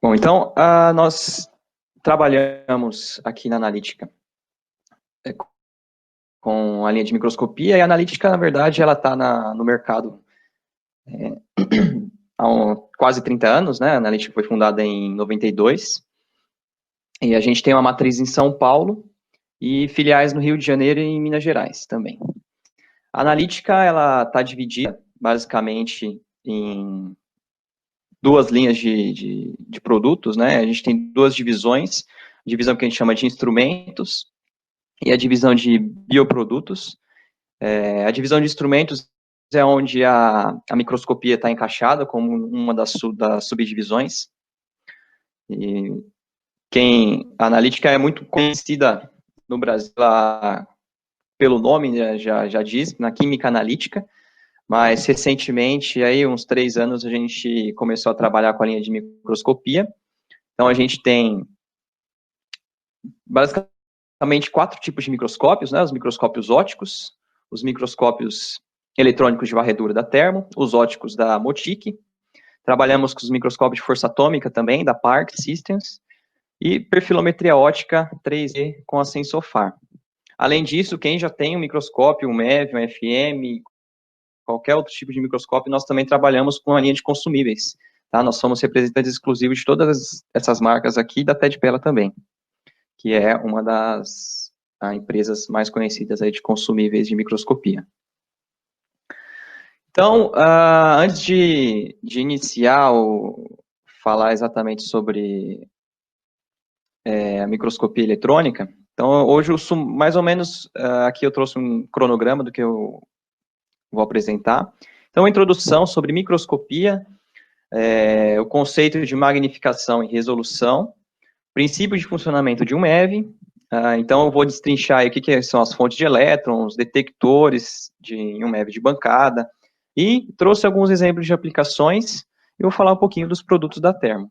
Bom, então, nós trabalhamos aqui na analítica com a linha de microscopia, e a analítica, na verdade, ela está no mercado há quase 30 anos, né? A analítica foi fundada em 92, e a gente tem uma matriz em São Paulo e filiais no Rio de Janeiro e em Minas Gerais também. A analítica, ela está dividida, basicamente, em duas linhas de produtos, né? A gente tem duas divisões, a divisão que a gente chama de instrumentos e a divisão de bioprodutos. A divisão de instrumentos é onde a microscopia está encaixada como uma das subdivisões. E a analítica é muito conhecida no Brasil pelo nome, né, já diz, na química analítica, mas recentemente, aí uns 3 anos, a gente começou a trabalhar com a linha de microscopia. Então, a gente tem basicamente 4 tipos de microscópios, né? Os microscópios ópticos, os microscópios eletrônicos de varredura da Thermo, os ópticos da Motic. Trabalhamos com os microscópios de força atômica também, da Park Systems, e perfilometria óptica 3D com a Sensofar. Além disso, quem já tem um microscópio, um MEV, um FM, qualquer outro tipo de microscópio, nós também trabalhamos com a linha de consumíveis. Tá? Nós somos representantes exclusivos de todas essas marcas aqui, da TEDPELA também, que é uma das empresas mais conhecidas aí de consumíveis de microscopia. Então, antes de iniciar falar exatamente sobre a microscopia eletrônica, então hoje eu mais ou menos, aqui eu trouxe um cronograma do que eu vou apresentar. Então, a introdução sobre microscopia, o conceito de magnificação e resolução, princípio de funcionamento de um MEV. Então, eu vou destrinchar aí o que são as fontes de elétrons, detectores em um MEV de bancada, e trouxe alguns exemplos de aplicações, e vou falar um pouquinho dos produtos da Thermo.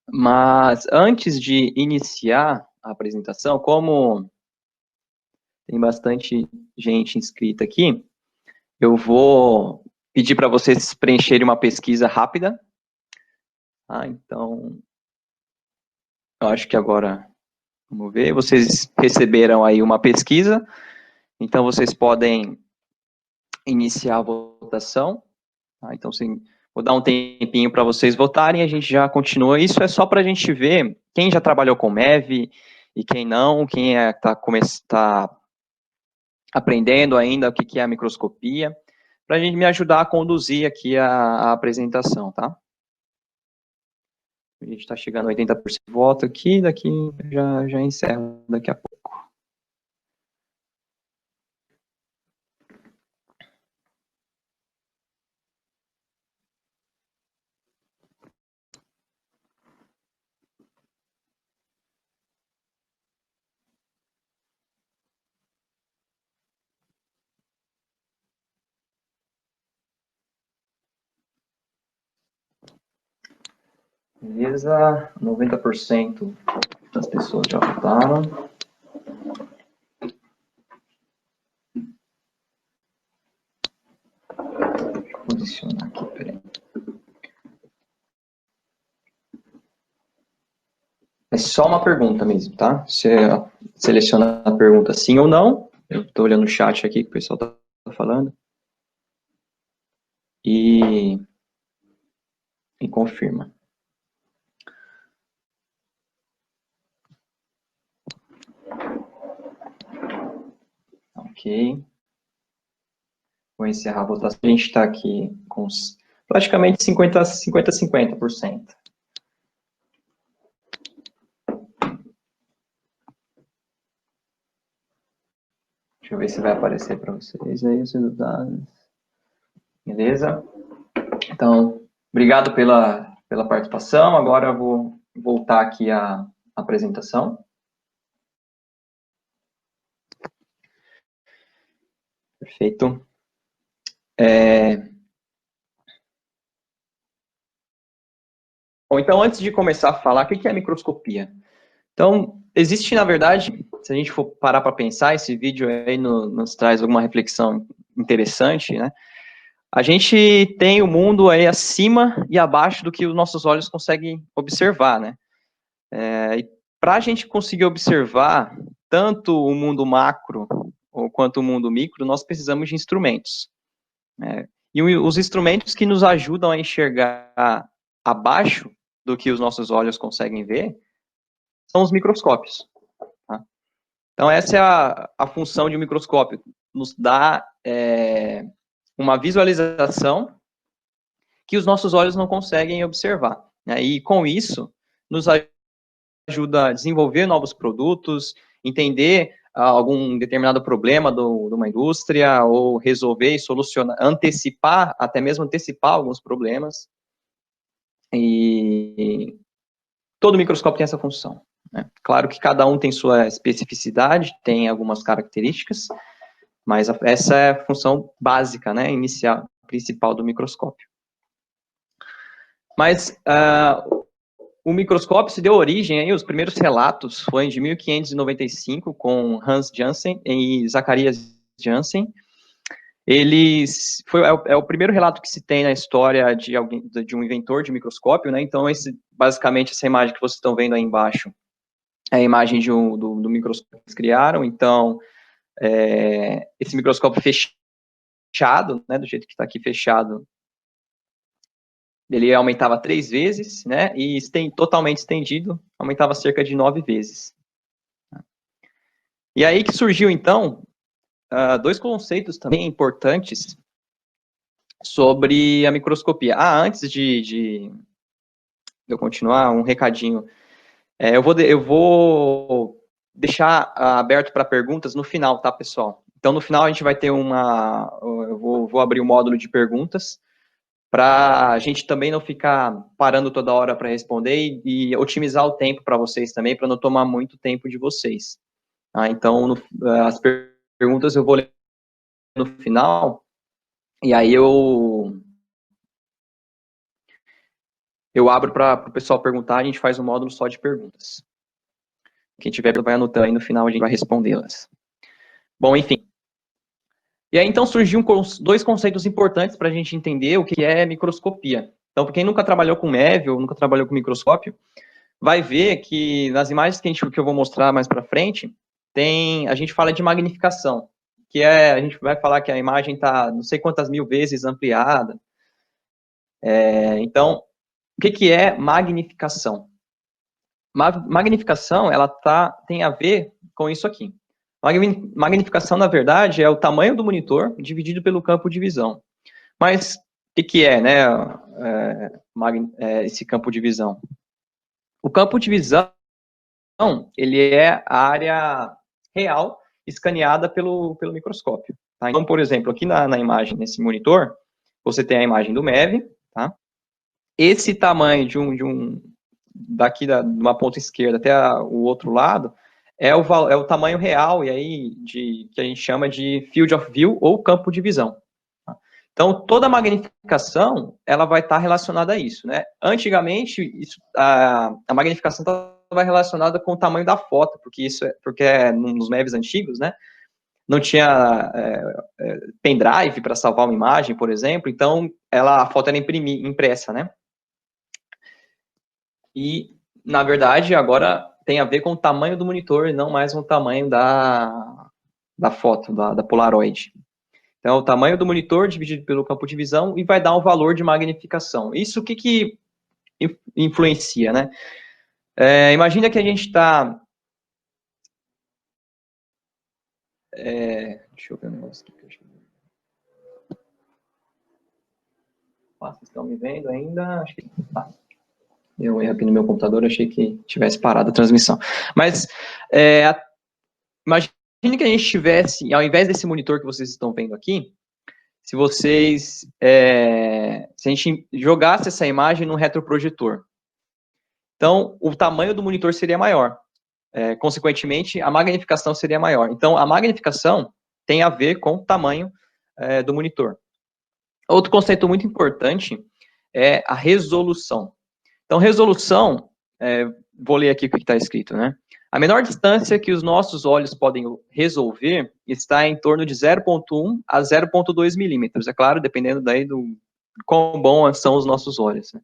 Mas, antes de iniciar a apresentação, como tem bastante gente inscrita aqui, eu vou pedir para vocês preencherem uma pesquisa rápida. Então, eu acho que agora, vamos ver, vocês receberam aí uma pesquisa, então vocês podem iniciar a votação. Então, sim, vou dar um tempinho para vocês votarem e a gente já continua. Isso é só para a gente ver quem já trabalhou com MEV e quem não, quem está aprendendo ainda o que é a microscopia, para a gente me ajudar a conduzir aqui a apresentação, tá? A gente está chegando a 80% de voto aqui, daqui já encerro daqui a pouco. Beleza, 90% das pessoas já votaram. Deixa eu posicionar aqui, peraí. É só uma pergunta mesmo, tá? Você seleciona a pergunta sim ou não. Eu estou olhando o chat aqui que o pessoal está falando. E confirma. Ok. Vou encerrar a votação. A gente está aqui com praticamente 50%. Deixa eu ver se vai aparecer para vocês aí os resultados. Beleza? Então, obrigado pela participação. Agora eu vou voltar aqui à apresentação. Perfeito. Bom, então, antes de começar a falar, o que é a microscopia? Então, existe, na verdade, se a gente for parar para pensar, esse vídeo aí nos traz alguma reflexão interessante, né? A gente tem o mundo aí acima e abaixo do que os nossos olhos conseguem observar, né? E para a gente conseguir observar tanto o mundo macro quanto o mundo micro, nós precisamos de instrumentos, né? E os instrumentos que nos ajudam a enxergar abaixo do que os nossos olhos conseguem ver são os microscópios. Tá? Então, essa é a função de um microscópio, nos dá uma visualização que os nossos olhos não conseguem observar, né? E com isso, nos ajuda a desenvolver novos produtos, entender algum determinado problema de uma indústria, ou resolver e solucionar, antecipar, até mesmo antecipar alguns problemas. E todo microscópio tem essa função, né? Claro que cada um tem sua especificidade, tem algumas características, mas essa é a função básica, né, inicial, principal do microscópio. Mas o microscópio se deu origem, aí, os primeiros relatos foi de 1595, com Hans Janssen e Zacharias Janssen. É o primeiro relato que se tem na história de um inventor de microscópio, né? Então, basicamente, essa imagem que vocês estão vendo aí embaixo é a imagem do microscópio que eles criaram. Então, esse microscópio fechado, né, do jeito que está aqui fechado, ele aumentava 3 vezes, né, e totalmente estendido, aumentava cerca de 9 vezes. E aí que surgiu, então, 2 conceitos também importantes sobre a microscopia. Antes de eu continuar, um recadinho. Eu vou deixar aberto para perguntas no final, tá, pessoal? Então, no final, a gente vai ter eu vou abrir o módulo de perguntas, para a gente também não ficar parando toda hora para responder e otimizar o tempo para vocês também, para não tomar muito tempo de vocês. Tá? Então, as perguntas eu vou ler no final, e aí eu abro para o pessoal perguntar, a gente faz um módulo só de perguntas. Quem tiver vai anotando aí, no final a gente vai respondê-las. Bom, enfim. E aí, então, surgiu 2 conceitos importantes para a gente entender o que é microscopia. Então, para quem nunca trabalhou com MEV ou nunca trabalhou com microscópio, vai ver que nas imagens que eu vou mostrar mais para frente, a gente fala de magnificação, a gente vai falar que a imagem está não sei quantas mil vezes ampliada. Então, o que é magnificação? Magnificação, ela tem a ver com isso aqui. Magnificação, na verdade, é o tamanho do monitor dividido pelo campo de visão. Mas o que é, né, esse campo de visão? O campo de visão, ele é a área real escaneada pelo microscópio. Tá? Então, por exemplo, aqui na imagem, nesse monitor, você tem a imagem do MEV, tá? Esse tamanho daqui de uma ponta esquerda até o outro lado, é o tamanho real, e aí que a gente chama de field of view, ou campo de visão. Tá? Então, toda a magnificação, ela vai estar relacionada a isso, né? Antigamente, a magnificação estava relacionada com o tamanho da foto, porque nos MEVs antigos, né? Não tinha pendrive para salvar uma imagem, por exemplo, então a foto era impressa, né? E, na verdade, agora tem a ver com o tamanho do monitor e não mais com o tamanho da foto, da Polaroid. Então, o tamanho do monitor dividido pelo campo de visão e vai dar um valor de magnificação. Isso o que influencia, né? Imagina que a gente está... deixa eu ver um negócio aqui. Vocês estão me vendo ainda? Acho que... Deu um erro aqui no meu computador, achei que tivesse parado a transmissão. Mas, imagine que a gente tivesse, ao invés desse monitor que vocês estão vendo aqui, se a gente jogasse essa imagem num retroprojetor. Então, o tamanho do monitor seria maior. Consequentemente, a magnificação seria maior. Então, a magnificação tem a ver com o tamanho do monitor. Outro conceito muito importante é a resolução. Então, resolução, vou ler aqui o que está escrito, né? A menor distância que os nossos olhos podem resolver está em torno de 0,1 a 0,2 milímetros, é claro, dependendo daí do quão bons são os nossos olhos, né?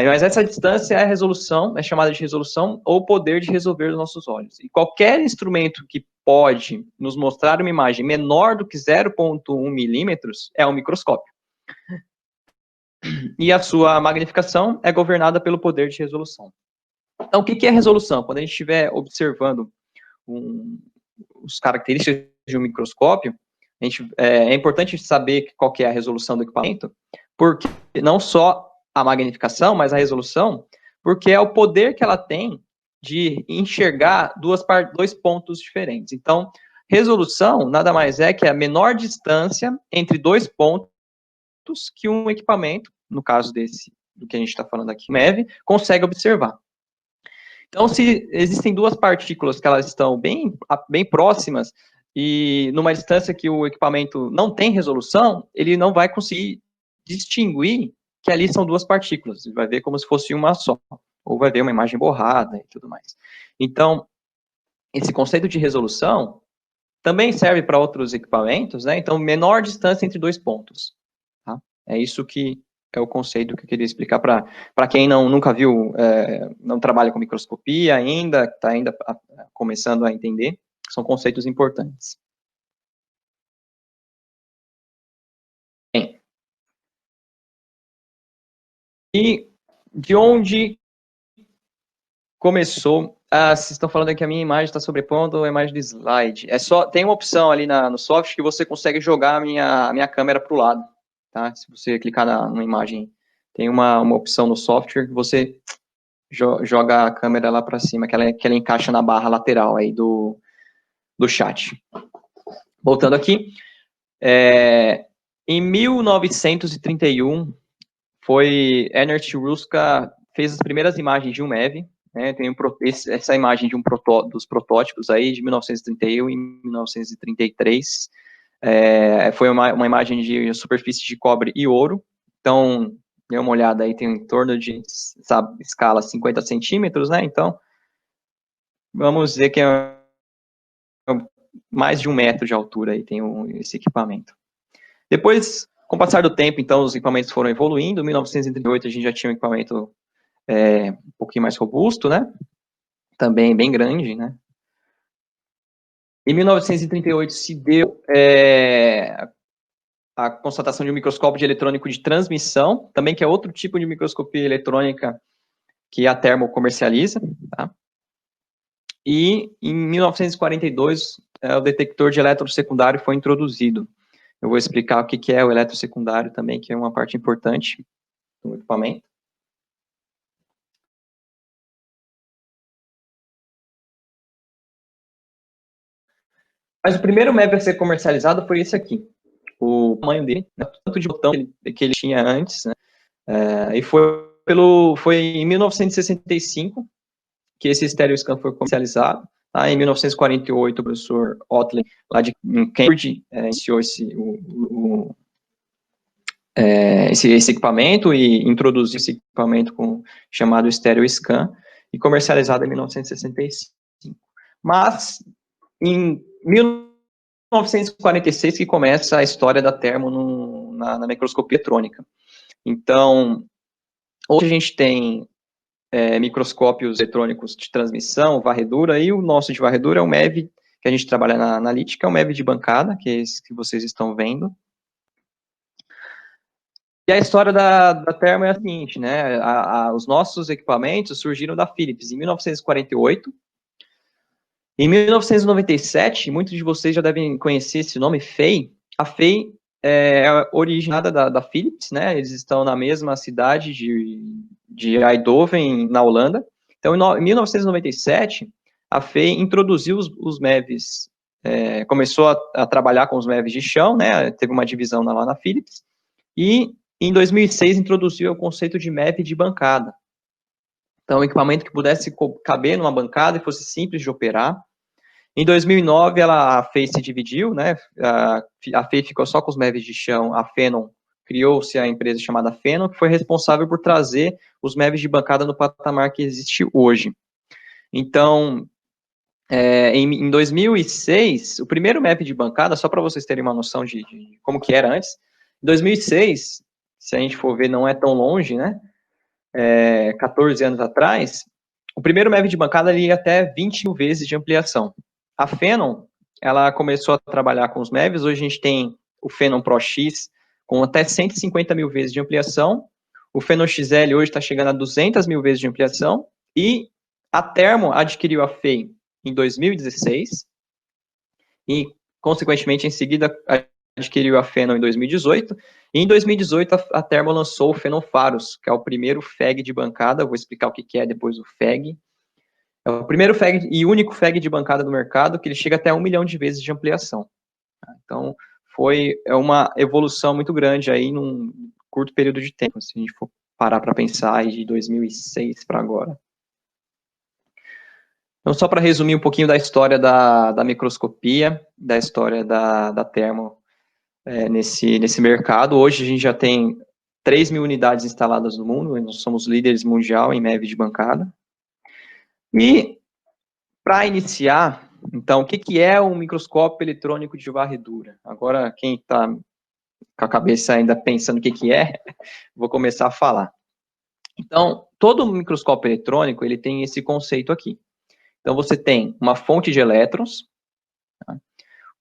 Mas essa distância é a resolução, é chamada de resolução ou poder de resolver os nossos olhos. E qualquer instrumento que pode nos mostrar uma imagem menor do que 0,1 milímetros é um microscópio. E a sua magnificação é governada pelo poder de resolução. Então, o que é resolução? Quando a gente estiver observando as características de um microscópio, é importante saber qual que é a resolução do equipamento, porque não só a magnificação, mas a resolução, porque é o poder que ela tem de enxergar dois pontos diferentes. Então, resolução nada mais é que a menor distância entre dois pontos que um equipamento, no caso do que a gente está falando aqui, o MEV, consegue observar. Então, se existem duas partículas que elas estão bem próximas e numa distância que o equipamento não tem resolução, ele não vai conseguir distinguir que ali são duas partículas. Ele vai ver como se fosse uma só, ou vai ver uma imagem borrada e tudo mais. Então, esse conceito de resolução também serve para outros equipamentos, né? Então, menor distância entre dois pontos. Tá? É isso que é o conceito que eu queria explicar para quem nunca viu, não trabalha com microscopia ainda, está ainda começando a entender, são conceitos importantes. Bem, e de onde começou? Vocês estão falando que a minha imagem está sobrepondo a imagem do slide. Tem uma opção ali no software que você consegue jogar a minha câmera para o lado. Tá? Se você clicar numa imagem, tem uma opção no software que você joga a câmera lá para cima, que ela encaixa na barra lateral aí do chat. Voltando aqui, em 1931, Ernest Ruska fez as primeiras imagens de um MEV, né, tem essa imagem de dos protótipos aí, de 1931 e 1933, foi uma imagem de superfície de cobre e ouro, então, dê uma olhada aí, tem em torno de, escala 50 centímetros, né, então, vamos dizer que é mais de 1 metro de altura aí tem esse equipamento. Depois, com o passar do tempo, então, os equipamentos foram evoluindo, em 1938 a gente já tinha um equipamento um pouquinho mais robusto, né, também bem grande, né. Em 1938 se deu a constatação de um microscópio de eletrônico de transmissão, também que é outro tipo de microscopia eletrônica que a Thermo comercializa, tá? E em 1942 o detector de elétron secundário foi introduzido. Eu vou explicar o que é o elétron secundário também, que é uma parte importante do equipamento. Mas o primeiro MEV a ser comercializado foi esse aqui. O tamanho dele, né, tanto de botão que ele tinha antes, né, e foi em 1965 que esse stereoscan foi comercializado. Tá? Em 1948, o professor Otley, lá de Cambridge, iniciou esse equipamento e introduziu esse equipamento chamado stereoscan e comercializado em 1965. Mas, em 1946 que começa a história da Thermo na microscopia eletrônica. Então, hoje a gente tem microscópios eletrônicos de transmissão, varredura, e o nosso de varredura é o MEV, que a gente trabalha na analítica, é o MEV de bancada, que é esse que vocês estão vendo. E a história da Thermo é a seguinte, né, os nossos equipamentos surgiram da Philips em 1948, em 1997, muitos de vocês já devem conhecer esse nome, FEI. A FEI é originada da Philips, né? Eles estão na mesma cidade de Eindhoven, na Holanda. Então, em 1997, a FEI introduziu os MEVs, começou a trabalhar com os MEVs de chão, né? Teve uma divisão lá na Philips. E, em 2006, introduziu o conceito de MEV de bancada. Então, um equipamento que pudesse caber numa bancada e fosse simples de operar. Em 2009, a FEI se dividiu, né? A FEI ficou só com os MEVs de chão, a Phenon criou-se a empresa chamada Phenon, que foi responsável por trazer os MEVs de bancada no patamar que existe hoje. Então, em 2006, o primeiro MEV de bancada, só para vocês terem uma noção de como que era antes, em 2006, se a gente for ver, não é tão longe, né? 14 anos atrás, o primeiro MEV de bancada ele ia até 20 mil vezes de ampliação. A Phenom, ela começou a trabalhar com os MEVs, hoje a gente tem o Phenom Pro X com até 150 mil vezes de ampliação, o Phenom XL hoje está chegando a 200 mil vezes de ampliação, e a Thermo adquiriu a FEI em 2016, e, consequentemente, em seguida, adquiriu a Phenom em 2018, e em 2018 a Thermo lançou o Phenom Faros, que é o primeiro FEG de bancada, vou explicar o que é depois o FEG. É o primeiro FEG e único FEG de bancada do mercado, que ele chega até 1 milhão de vezes de ampliação. Então, é uma evolução muito grande aí num curto período de tempo, se a gente for parar para pensar aí de 2006 para agora. Então, só para resumir um pouquinho da história da microscopia, da história da Thermo nesse mercado. Hoje a gente já tem 3 mil unidades instaladas no mundo, nós somos líderes mundial em MEV de bancada. E, para iniciar, então, o que é um microscópio eletrônico de varredura? Agora, quem está com a cabeça ainda pensando o que é, vou começar a falar. Então, todo microscópio eletrônico, ele tem esse conceito aqui. Então, você tem uma fonte de elétrons, tá?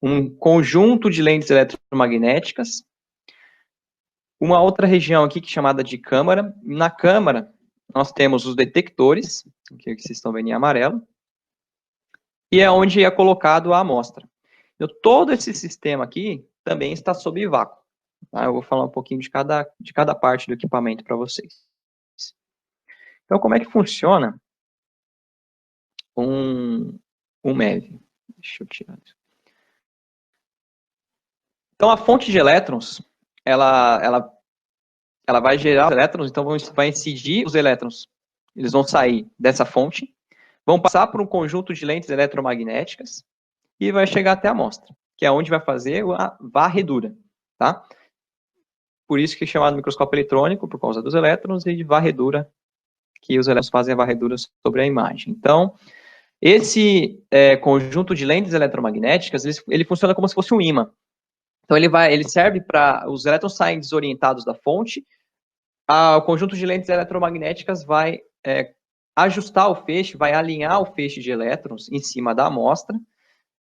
Um conjunto de lentes eletromagnéticas, uma outra região aqui que é chamada de câmara. Na câmara, nós temos os detectores, que vocês estão vendo em amarelo, e é onde é colocado a amostra. Então, todo esse sistema aqui também está sob vácuo. Tá? Eu vou falar um pouquinho de cada parte do equipamento para vocês. Então, como é que funciona um MEV? Deixa eu tirar isso. Então, a fonte de elétrons, ela vai gerar os elétrons, então vai incidir os elétrons. Eles vão sair dessa fonte, vão passar por um conjunto de lentes eletromagnéticas e vai chegar até a amostra, que é onde vai fazer a varredura, tá? Por isso que é chamado microscópio eletrônico, por causa dos elétrons, e de varredura, que os elétrons fazem a varredura sobre a imagem. Então, esse conjunto de lentes eletromagnéticas, ele funciona como se fosse um ímã. Então, ele serve para os elétrons saírem desorientados da fonte, o conjunto de lentes eletromagnéticas vai ajustar o feixe, vai alinhar o feixe de elétrons em cima da amostra,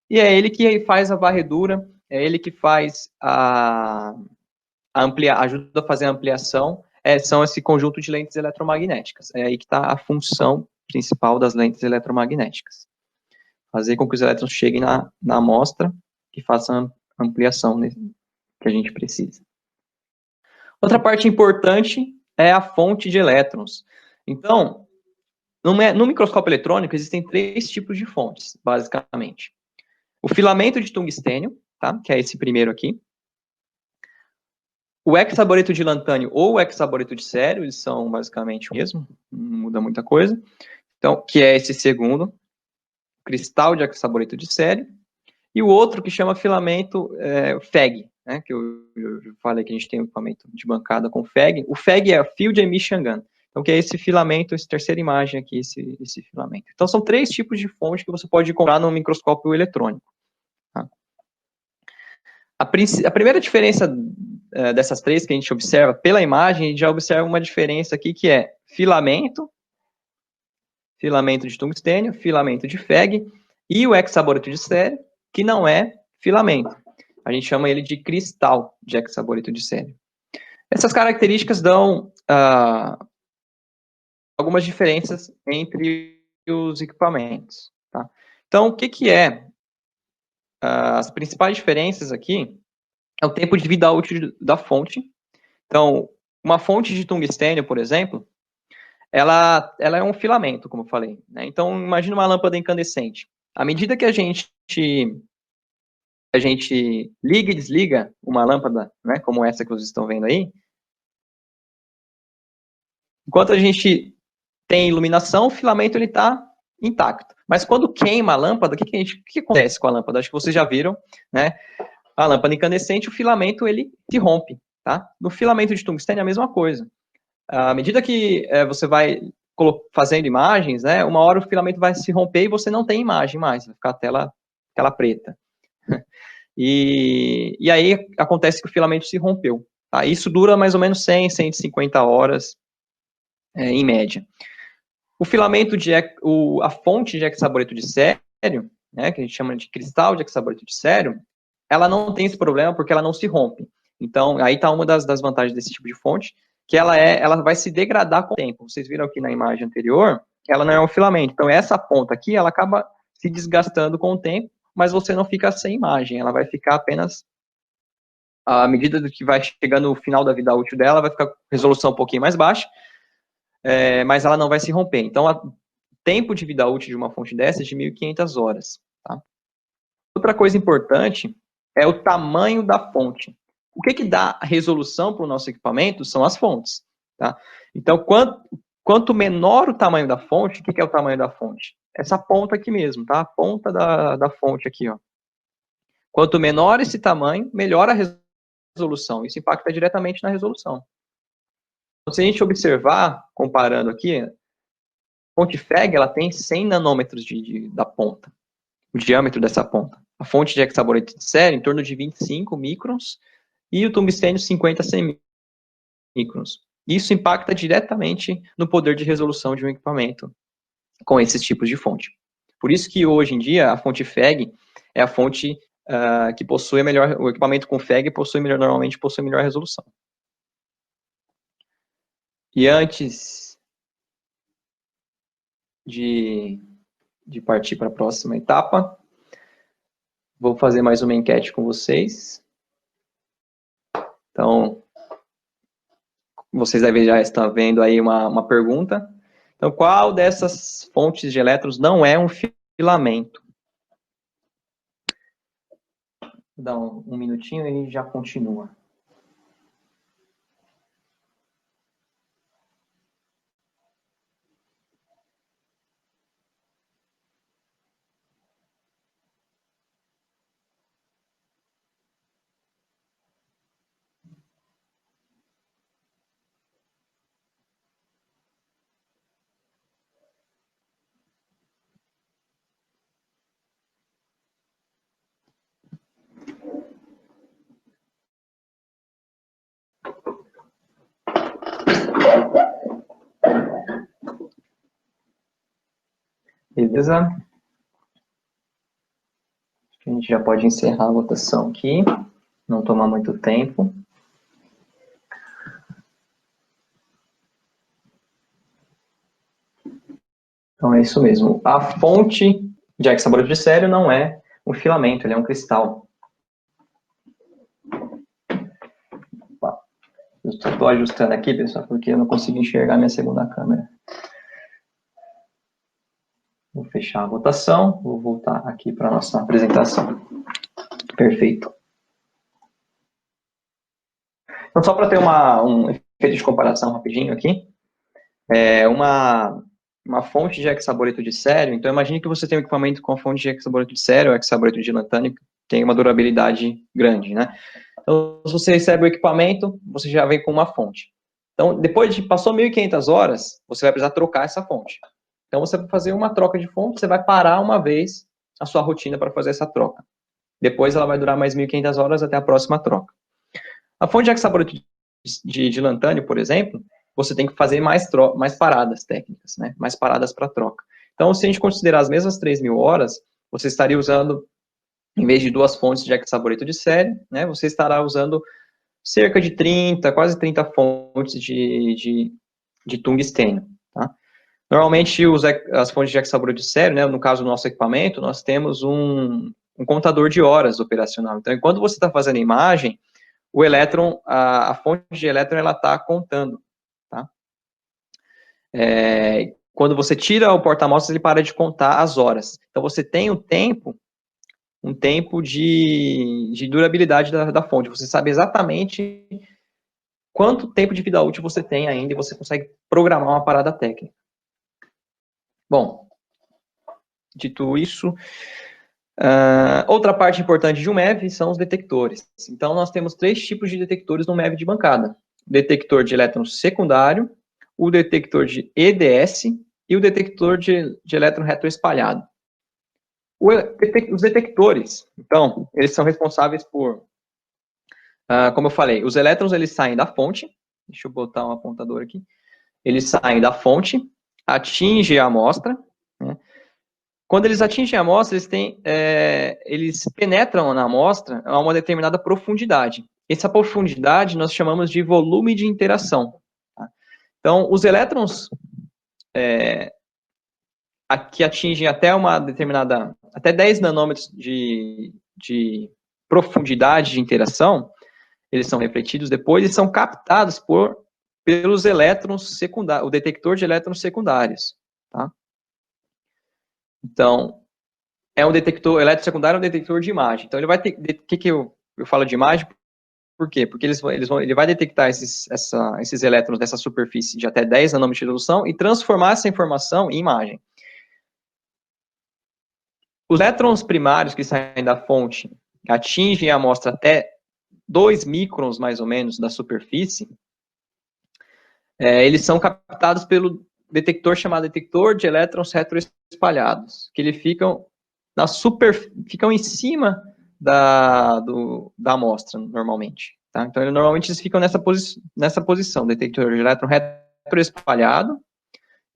e é ele que faz a varredura, é ele que faz ajuda a fazer a ampliação, são esse conjunto de lentes eletromagnéticas. É aí que está a função principal das lentes eletromagnéticas. Fazer com que os elétrons cheguem na amostra e façam a ampliação que a gente precisa. Outra parte importante é a fonte de elétrons. Então, no microscópio eletrônico, existem 3 tipos de fontes, basicamente. O filamento de tungstênio, tá? Que é esse primeiro aqui. O hexaboreto de lantânio ou o hexaboreto de cério, eles são basicamente o mesmo, não muda muita coisa. Então, que é esse segundo, cristal de hexaboreto de cério. E o outro que chama filamento FEG, né, que eu falei que a gente tem um equipamento de bancada com FEG. O FEG é Field Emission Gun. Então, que é esse filamento, essa terceira imagem aqui, esse filamento. Então, são 3 tipos de fonte que você pode comprar no microscópio eletrônico. Tá? A primeira diferença dessas 3 que a gente observa pela imagem, a gente já observa uma diferença aqui que é filamento de tungstênio, filamento de FEG e o hexaboreto de cério, que não é filamento. A gente chama ele de cristal de hexaboreto de cério. Essas características dão algumas diferenças entre os equipamentos. Tá? Então, o que é? As principais diferenças aqui é o tempo de vida útil da fonte. Então, uma fonte de tungstênio, por exemplo, ela é um filamento, como eu falei. Né? Então, imagina uma lâmpada incandescente. À medida que a gente liga e desliga uma lâmpada, né, como essa que vocês estão vendo aí, enquanto a gente tem iluminação, o filamento está intacto. Mas quando queima a lâmpada, o que acontece com a lâmpada? Acho que vocês já viram, né? A lâmpada incandescente, o filamento ele se rompe, tá? No filamento de tungstênio é a mesma coisa. À medida que você vai fazendo imagens, né, uma hora o filamento vai se romper e você não tem imagem mais, vai ficar a tela preta. E aí acontece que o filamento se rompeu. Tá? Isso dura mais ou menos 100, 150 horas, em média. O filamento a fonte de hexaboreto de sério, né, que a gente chama de cristal de hexaboreto de sério, ela não tem esse problema porque ela não se rompe. Então, aí está uma das vantagens desse tipo de fonte, que ela vai se degradar com o tempo. Vocês viram aqui na imagem anterior, ela não é um filamento. Então, essa ponta aqui, ela acaba se desgastando com o tempo, mas você não fica sem imagem. Ela vai ficar apenas, à medida do que vai chegando no final da vida útil dela, vai ficar com resolução um pouquinho mais baixa, mas ela não vai se romper. Então, o tempo de vida útil de uma fonte dessa é de 1.500 horas. Tá? Outra coisa importante é o tamanho da fonte. O que dá resolução para o nosso equipamento são as fontes. Tá? Então, quanto menor o tamanho da fonte, o que é o tamanho da fonte? Essa ponta aqui mesmo, tá? A ponta da fonte aqui, ó. Quanto menor esse tamanho, melhor a resolução. Isso impacta diretamente na resolução. Então, se a gente observar, comparando aqui, a fonte FEG, ela tem 100 nanômetros da ponta, o diâmetro dessa ponta. A fonte de hexaboreto de sério, em torno de 25 microns, e o tungstênio, 50 a 100 microns. Isso impacta diretamente no poder de resolução de um equipamento com esses tipos de fonte. Por isso que, hoje em dia, a fonte FEG é a fonte que possui a melhor, o equipamento com FEG normalmente possui melhor resolução. E antes de partir para a próxima etapa, vou fazer mais uma enquete com vocês. Então, vocês devem já estar vendo aí uma pergunta. Então, qual dessas fontes de elétrons não é um filamento? Vou dar um minutinho e já continua. Beleza? A gente já pode encerrar a votação aqui, não tomar muito tempo. Então é isso mesmo. A fonte de hexaboreto de sério não é um filamento, ele é um cristal. Eu estou ajustando aqui, pessoal, porque eu não consigo enxergar minha segunda câmera. Vou fechar a votação, vou voltar aqui para a nossa apresentação. Perfeito. Então, só para ter um efeito de comparação rapidinho aqui, uma fonte de hexaboreto de sério, então imagine que você tem um equipamento com fonte de hexaboreto de sério, ou hexaboreto de lantânio, que tem uma durabilidade grande, né? Então, se você recebe o equipamento, você já vem com uma fonte. Então, depois de passou 1.500 horas, você vai precisar trocar essa fonte. Então, você vai fazer uma troca de fonte, você vai parar uma vez a sua rotina para fazer essa troca. Depois, ela vai durar mais 1.500 horas até a próxima troca. A fonte de hexaboreto de lantânio, por exemplo, você tem que fazer mais paradas técnicas, né? Mais paradas para troca. Então, se a gente considerar as mesmas 3.000 horas, você estaria usando, em vez de 2 fontes de hexaboreto de série, né, você estará usando cerca de 30, quase 30 fontes de tungstênio. Tá? Normalmente, as fontes de hexaboreto de série, né, no caso do nosso equipamento, nós temos um contador de horas operacional. Então, enquanto você está fazendo a imagem, o elétron, a fonte de elétron, ela está contando. Tá? Quando você tira o porta-amostras, ele para de contar as horas. Então, você tem um tempo de durabilidade da fonte. Você sabe exatamente quanto tempo de vida útil você tem ainda e você consegue programar uma parada técnica. Bom, dito isso, outra parte importante de um MEV são os detectores. Então, nós temos 3 tipos de detectores no MEV de bancada. Detector de elétron secundário, o detector de EDS e o detector de elétron retroespalhado. Os detectores, então, eles são responsáveis por, como eu falei, os elétrons eles saem da fonte, deixa eu botar um apontador aqui, eles saem da fonte, atingem a amostra, né? Quando eles atingem a amostra, eles penetram na amostra a uma determinada profundidade. Essa profundidade nós chamamos de volume de interação. Tá? Então, os elétrons que atingem até uma determinada, até 10 nanômetros de profundidade de interação, eles são refletidos depois e são captados pelos elétrons secundários, o detector de elétrons secundários. Tá? Então, é um detector, elétron secundário é um detector de imagem. Então, ele vai ter, o que eu falo de imagem? Por quê? Porque ele vai detectar esses elétrons dessa superfície de até 10 nanômetros de resolução e transformar essa informação em imagem. Os elétrons primários que saem da fonte atingem a amostra até 2 microns, mais ou menos, da superfície, eles são captados pelo detector chamado detector de elétrons retroespalhados, que eles ficam em cima da amostra, normalmente. Tá? Então, normalmente eles ficam nessa posição, detector de elétron retroespalhado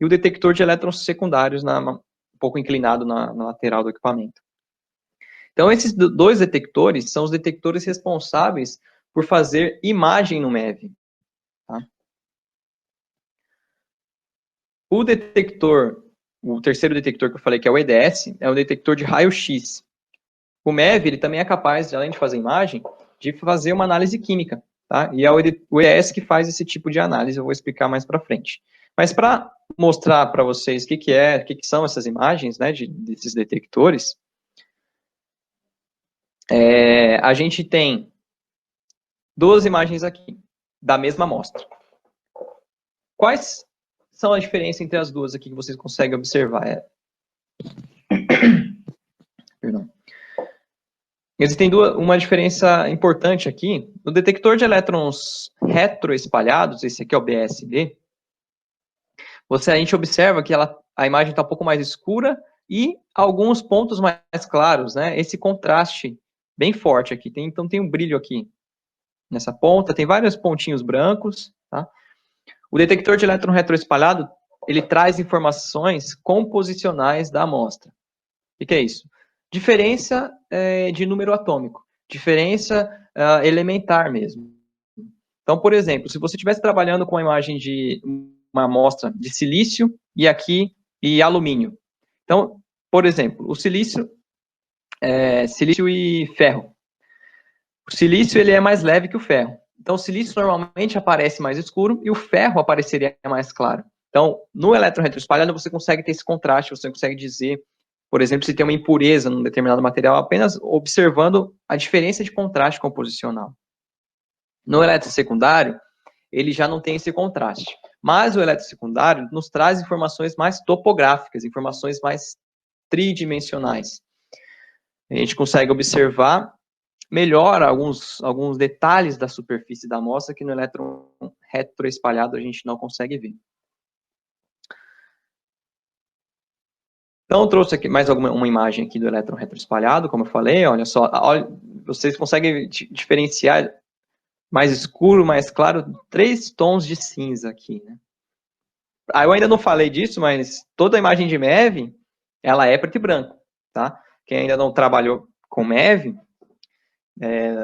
e o detector de elétrons secundários um pouco inclinado na lateral do equipamento. Então, esses dois detectores são os detectores responsáveis por fazer imagem no MEV. Tá? O terceiro detector que eu falei, que é o EDS, é um detector de raio-x. O MEV, ele também é capaz, além de fazer imagem, de fazer uma análise química. Tá? E é o EDS que faz esse tipo de análise, eu vou explicar mais para frente. Mas para mostrar para vocês o que são essas imagens, né, desses detectores, a gente tem duas imagens aqui, da mesma amostra. Quais são as diferenças entre as duas aqui que vocês conseguem observar? Perdão. Existem uma diferença importante aqui. No detector de elétrons retroespalhados, esse aqui é o BSD, a gente observa que a imagem está um pouco mais escura e alguns pontos mais claros, né? Esse contraste bem forte aqui. Então tem um brilho aqui nessa ponta, tem vários pontinhos brancos, tá? O detector de elétron retroespalhado, ele traz informações composicionais da amostra. O que é isso? Diferença de número atômico, diferença elementar mesmo. Então, por exemplo, se você estivesse trabalhando com a imagem de uma amostra de silício e alumínio. Então, por exemplo, o silício e ferro. O silício ele é mais leve que o ferro. Então, o silício normalmente aparece mais escuro e o ferro apareceria mais claro. Então, no elétron retroespalhado, você consegue ter esse contraste, você consegue dizer, por exemplo, se tem uma impureza num determinado material, apenas observando a diferença de contraste composicional. No elétron secundário, ele já não tem esse contraste. Mas o elétron secundário nos traz informações mais topográficas, informações mais tridimensionais. A gente consegue observar melhor alguns detalhes da superfície da amostra que no elétron retroespalhado a gente não consegue ver. Então, eu trouxe aqui mais uma imagem aqui do elétron retroespalhado, como eu falei, olha só, vocês conseguem diferenciar mais escuro, mais claro, 3 tons de cinza aqui, né? Eu ainda não falei disso, mas toda a imagem de MEV, ela é preto e branco, tá? Quem ainda não trabalhou com MEV,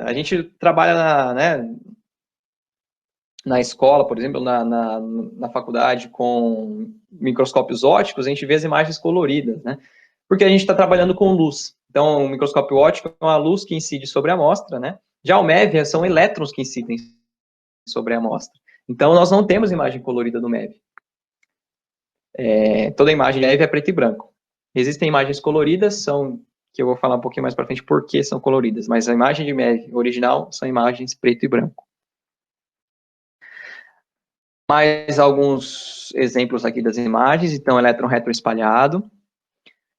a gente trabalha na escola, por exemplo, na faculdade, com microscópios ópticos, a gente vê as imagens coloridas, né? Porque a gente está trabalhando com luz. Então, o microscópio óptico é uma luz que incide sobre a amostra, né? Já o MEV são elétrons que incidem sobre a amostra. Então, nós não temos imagem colorida do MEV. Toda imagem MEV é preto e branco. Existem imagens coloridas, que eu vou falar um pouquinho mais para frente por que são coloridas, mas a imagem de MEV original são imagens preto e branco. Mais alguns exemplos aqui das imagens. Então, elétron retroespalhado,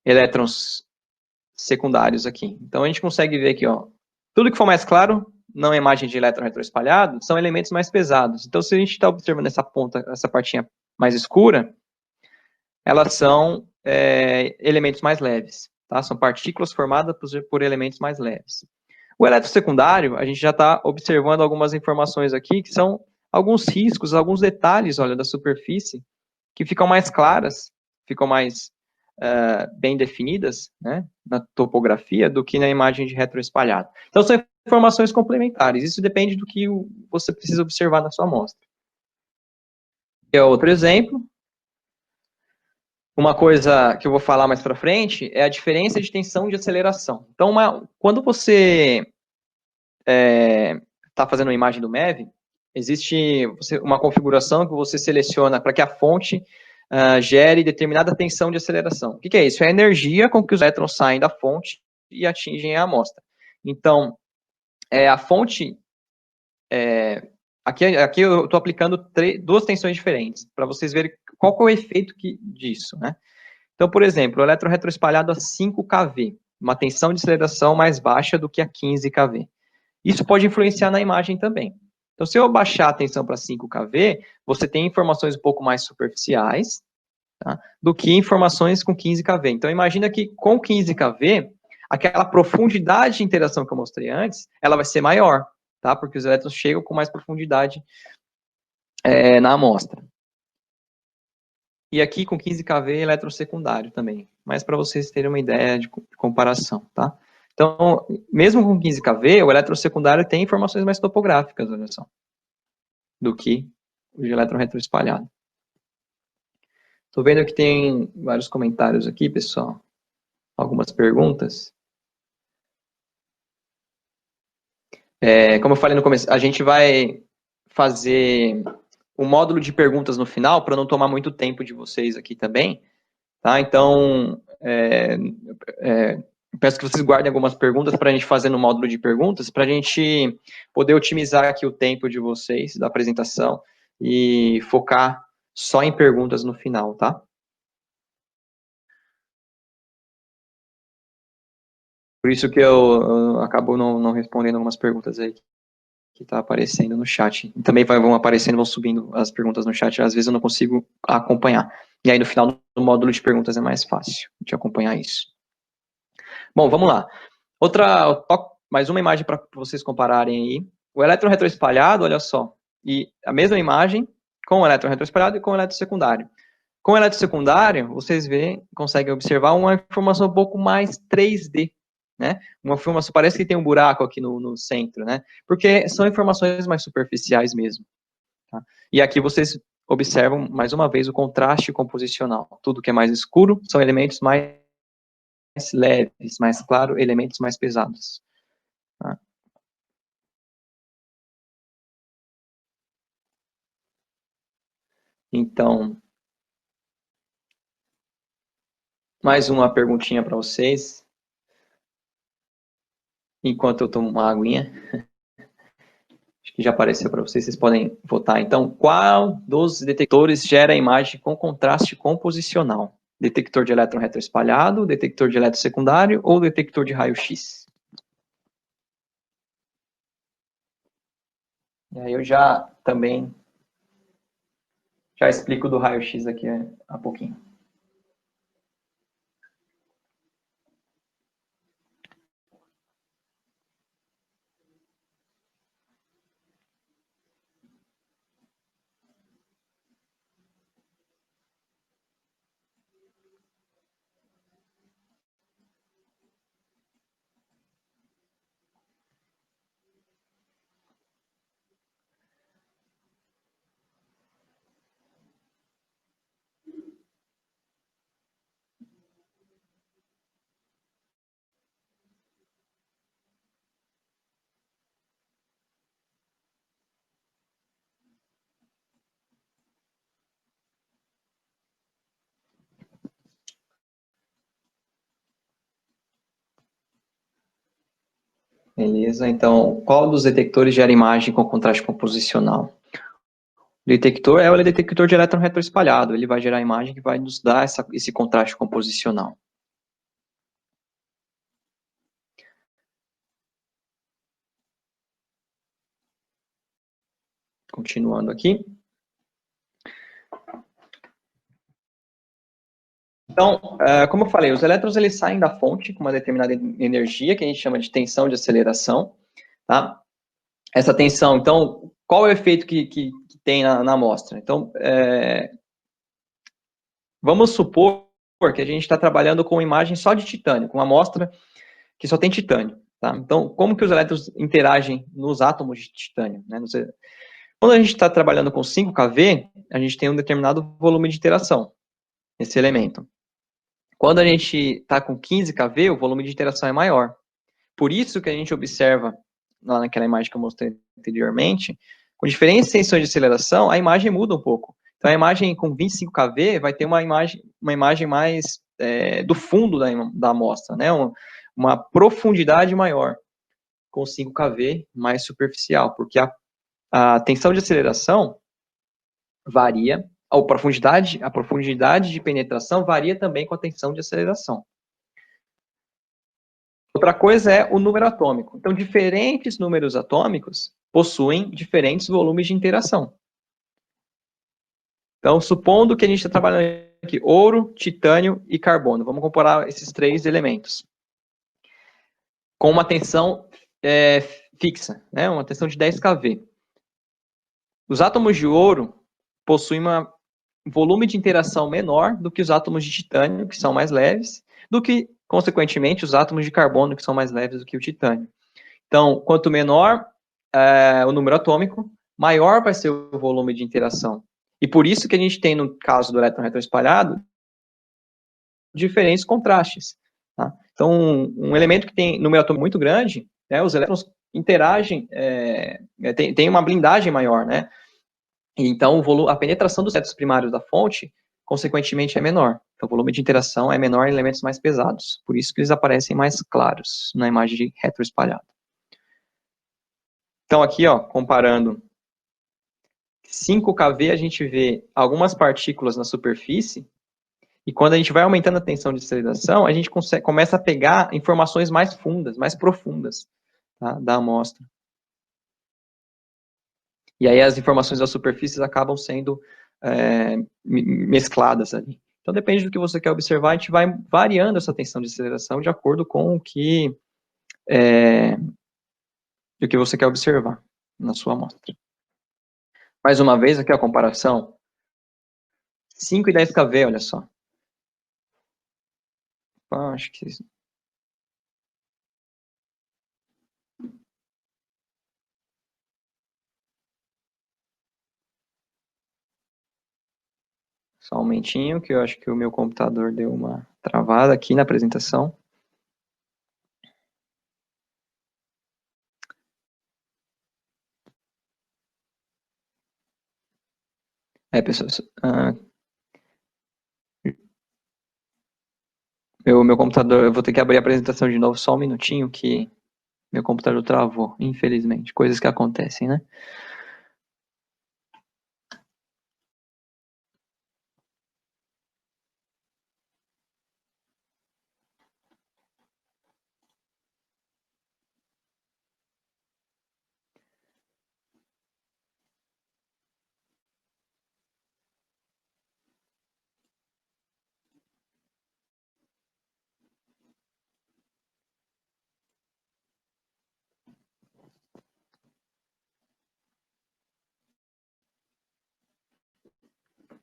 elétrons secundários aqui. Então, a gente consegue ver aqui, ó, tudo que for mais claro, não é imagem de elétron retroespalhado, são elementos mais pesados. Então, se a gente está observando essa ponta, essa partinha mais escura, elas são elementos mais leves, tá? São partículas formadas por elementos mais leves. O elétron secundário, a gente já está observando algumas informações aqui, que são alguns riscos, alguns detalhes, olha, da superfície, que ficam mais claras, ficam mais bem definidas, né, na topografia, do que na imagem de retroespalhado. Então, são informações complementares. Isso depende do que você precisa observar na sua amostra. E outro exemplo. Uma coisa que eu vou falar mais para frente é a diferença de tensão de aceleração. Então, quando você está fazendo uma imagem do MEV, existe uma configuração que você seleciona para que a fonte gere determinada tensão de aceleração. O que é isso? É a energia com que os elétrons saem da fonte e atingem a amostra. Então, a fonte... aqui eu estou aplicando duas tensões diferentes, para vocês verem qual é o efeito disso, né? Então, por exemplo, o elétron retroespalhado a 5 kV, uma tensão de aceleração mais baixa do que a 15 kV. Isso pode influenciar na imagem também. Então, se eu baixar a tensão para 5 kV, você tem informações um pouco mais superficiais, tá, do que informações com 15 kV. Então, imagina que com 15 kV, aquela profundidade de interação que eu mostrei antes, ela vai ser maior, tá? Porque os elétrons chegam com mais profundidade na amostra. E aqui com 15 kV elétron secundário também, mas para vocês terem uma ideia de comparação, tá? Então, mesmo com 15 kV, o elétron secundário tem informações mais topográficas, olha só, do que o de elétron retroespalhado. Estou vendo que tem vários comentários aqui, pessoal, algumas perguntas. Como eu falei no começo, a gente vai fazer um módulo de perguntas no final, para não tomar muito tempo de vocês aqui também, tá? Então, peço que vocês guardem algumas perguntas para a gente fazer no módulo de perguntas, para a gente poder otimizar aqui o tempo de vocês, da apresentação, e focar só em perguntas no final, tá? Por isso que eu acabo não respondendo algumas perguntas aí que está aparecendo no chat. Também vão aparecendo, vão subindo as perguntas no chat, às vezes eu não consigo acompanhar. E aí no final do módulo de perguntas é mais fácil de acompanhar isso. Bom, vamos lá. Mais uma imagem para vocês compararem aí. O elétron retroespalhado, olha só, e a mesma imagem com o elétron retroespalhado e com o elétron secundário. Com o elétron secundário, vocês conseguem observar uma informação um pouco mais 3D, né? Uma informação, parece que tem um buraco aqui no centro, né? Porque são informações mais superficiais mesmo. Tá? E aqui vocês observam, mais uma vez, o contraste composicional. Tudo que é mais escuro são elementos mais leves, mais claro, elementos mais pesados. Tá? Então, mais uma perguntinha para vocês, enquanto eu tomo uma aguinha. Acho que já apareceu para vocês, vocês podem votar. Então, qual dos detectores gera a imagem com contraste composicional? Detector de elétron retroespalhado, detector de elétron secundário ou detector de raio-x? E aí eu já também já explico do raio-x aqui a pouquinho. Beleza, então, qual dos detectores gera imagem com contraste composicional? O detector é o detector de elétron retroespalhado, ele vai gerar a imagem que vai nos dar esse contraste composicional. Continuando aqui. Então, como eu falei, os elétrons eles saem da fonte com uma determinada energia, que a gente chama de tensão de aceleração, tá? Essa tensão, então, qual é o efeito que tem na amostra? Então, vamos supor que a gente está trabalhando com imagem só de titânio, com uma amostra que só tem titânio, tá? Então, como que os elétrons interagem nos átomos de titânio, né? Quando a gente está trabalhando com 5 kV, a gente tem um determinado volume de interação nesse elemento. Quando a gente está com 15 kV, o volume de interação é maior. Por isso que a gente observa, lá naquela imagem que eu mostrei anteriormente, com diferentes tensões de aceleração, a imagem muda um pouco. Então, a imagem com 25 kV vai ter uma imagem mais do fundo da amostra, né? Uma profundidade maior, com 5 kV mais superficial, porque a tensão de aceleração varia, a profundidade de penetração varia também com a tensão de aceleração. Outra coisa é o número atômico. Então, diferentes números atômicos possuem diferentes volumes de interação. Então, supondo que a gente está trabalhando aqui ouro, titânio e carbono, vamos comparar esses 3 elementos com uma tensão fixa, né? Uma tensão de 10 kV. Os átomos de ouro possuem um volume de interação menor do que os átomos de titânio, que são mais leves, do que, consequentemente, os átomos de carbono, que são mais leves do que o titânio. Então, quanto menor o número atômico, maior vai ser o volume de interação. E por isso que a gente tem, no caso do elétron retroespalhado, diferentes contrastes. Tá? Então, um elemento que tem número atômico muito grande, né, os elétrons interagem, tem uma blindagem maior, né? Então, a penetração dos elétrons primários da fonte, consequentemente, é menor. Então, o volume de interação é menor em elementos mais pesados. Por isso que eles aparecem mais claros na imagem de retroespalhado. Então, aqui, ó, comparando 5 kV, a gente vê algumas partículas na superfície, e quando a gente vai aumentando a tensão de aceleração, a gente começa a pegar informações mais fundas, mais profundas, tá, da amostra. E aí as informações das superfícies acabam sendo mescladas ali. Então, depende do que você quer observar, a gente vai variando essa tensão de aceleração de acordo com o que você quer observar na sua amostra. Mais uma vez, aqui a comparação. 5 e 10 kV, olha só. Acho que... Só um momentinho, que eu acho que o meu computador deu uma travada aqui na apresentação. Pessoas... meu computador... Eu vou ter que abrir a apresentação de novo, só um minutinho, que meu computador travou, infelizmente. Coisas que acontecem, né?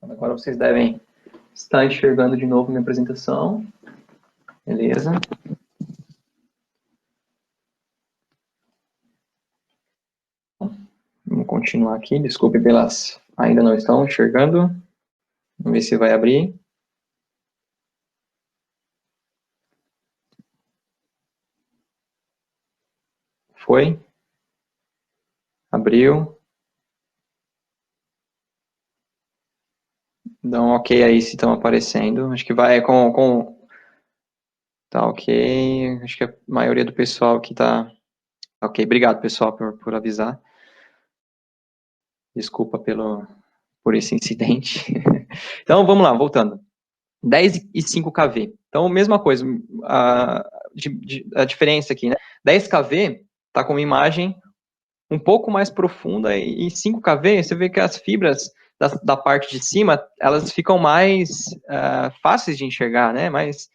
Agora vocês devem estar enxergando de novo minha apresentação. Beleza? Vamos continuar aqui. Desculpe pelas... Ainda não estão enxergando. Vamos ver se vai abrir. Foi. Abriu. Dá um ok aí se estão aparecendo. Acho que vai com... Tá ok. Acho que a maioria do pessoal que tá... Ok, obrigado, pessoal, por avisar. Desculpa por esse incidente. Então, vamos lá, voltando. 10 e 5 kV. Então, mesma coisa, a diferença aqui, né? 10 kV está com uma imagem um pouco mais profunda e 5 kV, você vê que as fibras da parte de cima, elas ficam mais fáceis de enxergar, né? Mais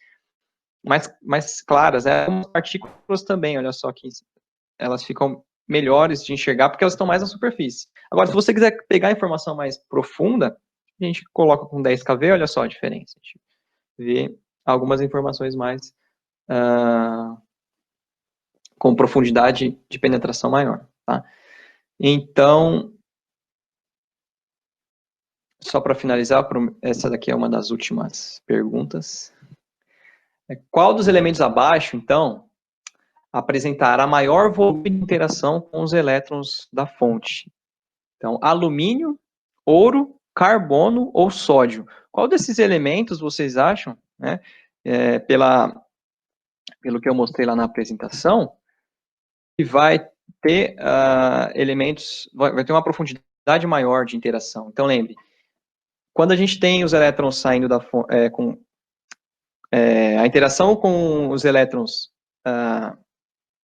claras, né? As partículas também, olha só que elas ficam melhores de enxergar porque elas estão mais na superfície. Agora, se você quiser pegar a informação mais profunda, a gente coloca com 10 kV, olha só a diferença. A gente vê algumas informações mais com profundidade de penetração maior, tá? Então, só para finalizar, essa daqui é uma das últimas perguntas. Qual dos elementos abaixo, então, apresentará maior volume de interação com os elétrons da fonte? Então, alumínio, ouro, carbono ou sódio? Qual desses elementos vocês acham, né, pelo que eu mostrei lá na apresentação, que vai ter elementos, vai ter uma profundidade maior de interação? Então, lembre, quando a gente tem os elétrons saindo da fonte, a interação com os elétrons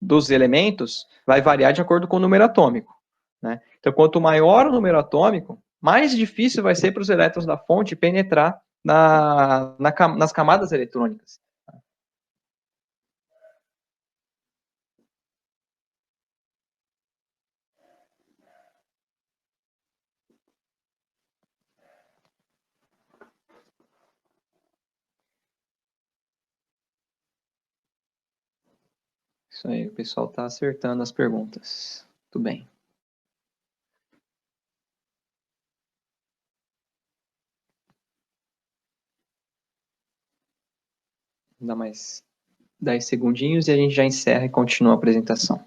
dos elementos vai variar de acordo com o número atômico, né? Então, quanto maior o número atômico, mais difícil vai ser para os elétrons da fonte penetrar nas camadas eletrônicas. Isso aí, o pessoal está acertando as perguntas. Tudo bem. Vou dar mais 10 segundinhos e a gente já encerra e continua a apresentação.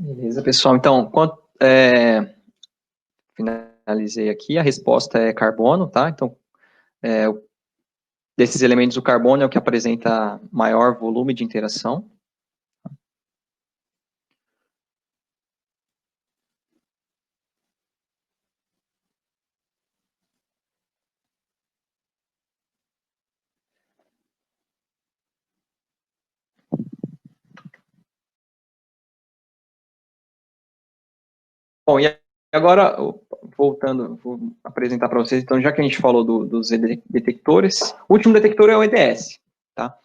Beleza, pessoal. Então, finalizei aqui. A resposta é carbono, tá? Então, desses elementos, o carbono é o que apresenta maior volume de interação. Bom, e agora, voltando, vou apresentar para vocês, então, já que a gente falou dos detectores, o último detector é o EDS, tá?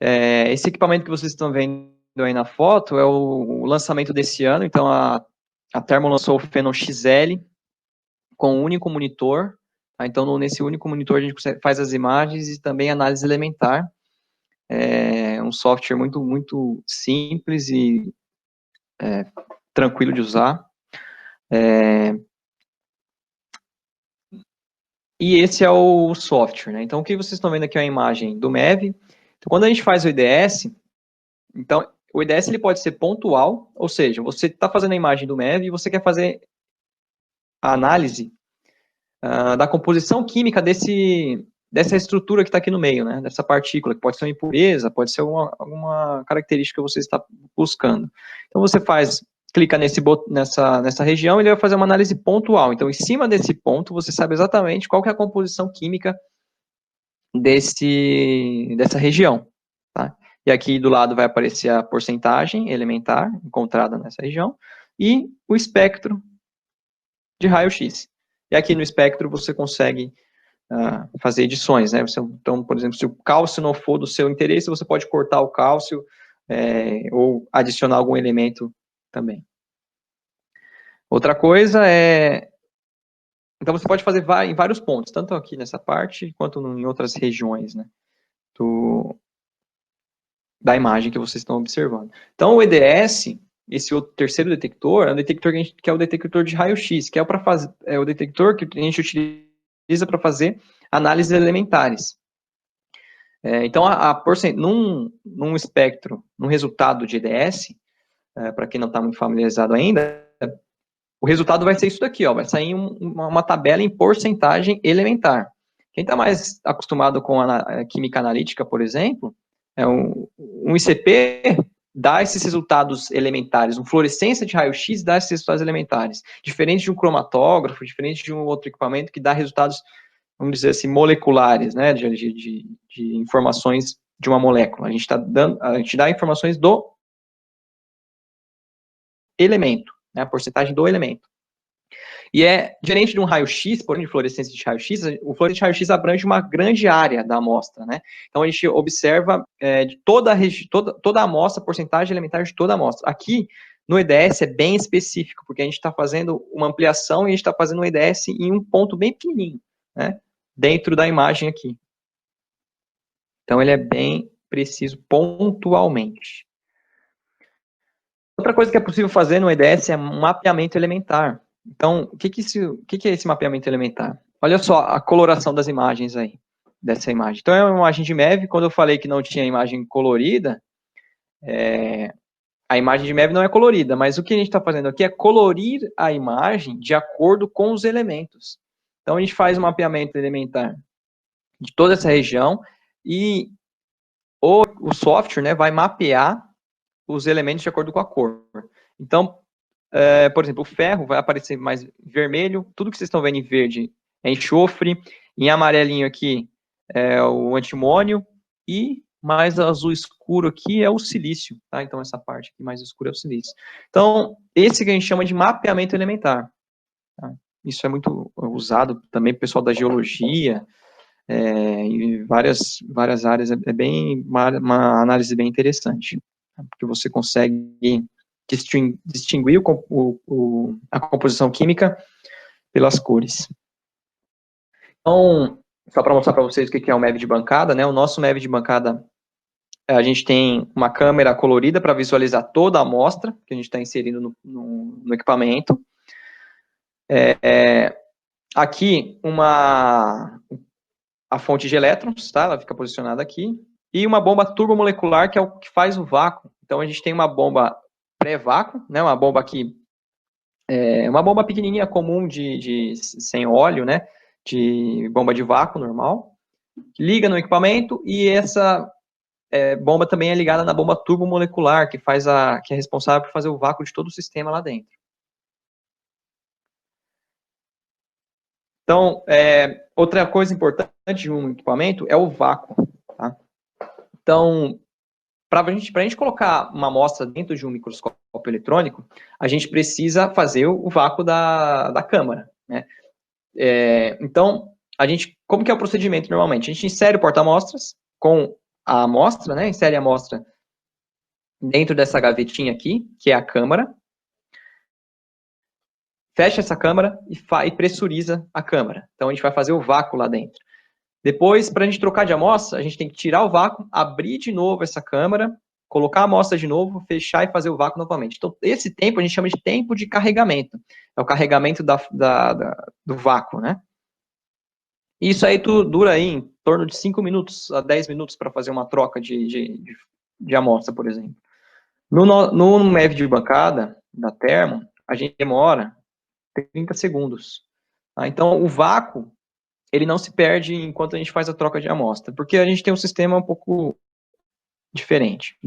Esse equipamento que vocês estão vendo aí na foto é o lançamento desse ano, então a Thermo lançou o Phenom XL com um único monitor, tá? Então nesse único monitor a gente faz as imagens e também análise elementar, um software muito, muito simples e tranquilo de usar. E esse é o software, né? Então, o que vocês estão vendo aqui é a imagem do MEV. Então, quando a gente faz o IDS, então, o IDS ele pode ser pontual, ou seja, você está fazendo a imagem do MEV e você quer fazer a análise da composição química dessa estrutura que está aqui no meio, né? Dessa partícula, que pode ser uma impureza, pode ser alguma característica que você está buscando. Então, você clica nessa região, ele vai fazer uma análise pontual. Então, em cima desse ponto, você sabe exatamente qual que é a composição química dessa região, tá? E aqui do lado vai aparecer a porcentagem elementar encontrada nessa região e o espectro de raio-x. E aqui no espectro você consegue fazer edições, né? Então, por exemplo, se o cálcio não for do seu interesse, você pode cortar o cálcio ou adicionar algum elemento também. Outra coisa então você pode fazer em vários pontos, tanto aqui nessa parte, quanto em outras regiões, né? Da imagem que vocês estão observando. Então, o EDS, esse outro terceiro detector, é um detector que é o detector de raio-x, que é o detector que a gente utiliza para fazer análises elementares. Então, num espectro, num resultado de EDS, para quem não está muito familiarizado ainda, o resultado vai ser isso daqui, ó, vai sair uma tabela em porcentagem elementar. Quem está mais acostumado com a química analítica, por exemplo, um ICP dá esses resultados elementares, uma fluorescência de raio-x dá esses resultados elementares, diferente de um cromatógrafo, diferente de um outro equipamento que dá resultados, vamos dizer assim, moleculares, né, de informações de uma molécula. A gente dá informações do elemento, né, a porcentagem do elemento. E é diferente de um raio-x, porém, de fluorescência de raio-x, o fluorescência de raio-x abrange uma grande área da amostra, né? Então, a gente observa de toda a amostra, porcentagem elementar de toda a amostra. Aqui, no EDS, é bem específico, porque a gente está fazendo uma ampliação e a gente está fazendo um EDS em um ponto bem pequenininho, né? Dentro da imagem aqui. Então, ele é bem preciso pontualmente. Outra coisa que é possível fazer no EDS é um mapeamento elementar. Então, o que é esse mapeamento elementar? Olha só a coloração das imagens aí, dessa imagem. Então, é uma imagem de MEV. Quando eu falei que não tinha imagem colorida, a imagem de MEV não é colorida, mas o que a gente está fazendo aqui é colorir a imagem de acordo com os elementos. Então, a gente faz um mapeamento elementar de toda essa região e o software, né, vai mapear os elementos de acordo com a cor. Então, por exemplo, o ferro vai aparecer mais vermelho, tudo que vocês estão vendo em verde é enxofre, em amarelinho aqui é o antimônio, e mais azul escuro aqui é o silício, tá? Então, essa parte aqui mais escura é o silício. Então, esse que a gente chama de mapeamento elementar. Tá? Isso é muito usado também pelo pessoal da geologia, em várias áreas, é bem uma análise bem interessante, tá? Porque você consegue distinguir a composição química pelas cores. Então, só para mostrar para vocês o que é o MEV de bancada, né? O nosso MEV de bancada, a gente tem uma câmera colorida para visualizar toda a amostra que a gente está inserindo no equipamento. Aqui, a fonte de elétrons, tá? Ela fica posicionada aqui. E uma bomba turbomolecular, que é o que faz o vácuo. Então, a gente tem uma bomba pré-vácuo, né? Uma bomba aqui, uma bomba pequenininha comum sem óleo, né? De bomba de vácuo normal. Liga no equipamento e essa bomba também é ligada na bomba turbomolecular, que é responsável por fazer o vácuo de todo o sistema lá dentro. Então, outra coisa importante de um equipamento é o vácuo. Tá? Então, para a gente colocar uma amostra dentro de um microscópio eletrônico, a gente precisa fazer o vácuo da câmara. Né? Então, como que é o procedimento normalmente? A gente insere o porta-amostras com a amostra, né? Insere a amostra dentro dessa gavetinha aqui, que é a câmara. Fecha essa câmara e pressuriza a câmara. Então, a gente vai fazer o vácuo lá dentro. Depois, para a gente trocar de amostra, a gente tem que tirar o vácuo, abrir de novo essa câmara, colocar a amostra de novo, fechar e fazer o vácuo novamente. Então, esse tempo a gente chama de tempo de carregamento. É o carregamento do vácuo, né? E isso aí dura aí em torno de 5 minutos a 10 minutos para fazer uma troca de amostra, por exemplo. No MEV de bancada, da Thermo, a gente demora 30 segundos. Tá? Então, o vácuo, ele não se perde enquanto a gente faz a troca de amostra, porque a gente tem um sistema um pouco diferente.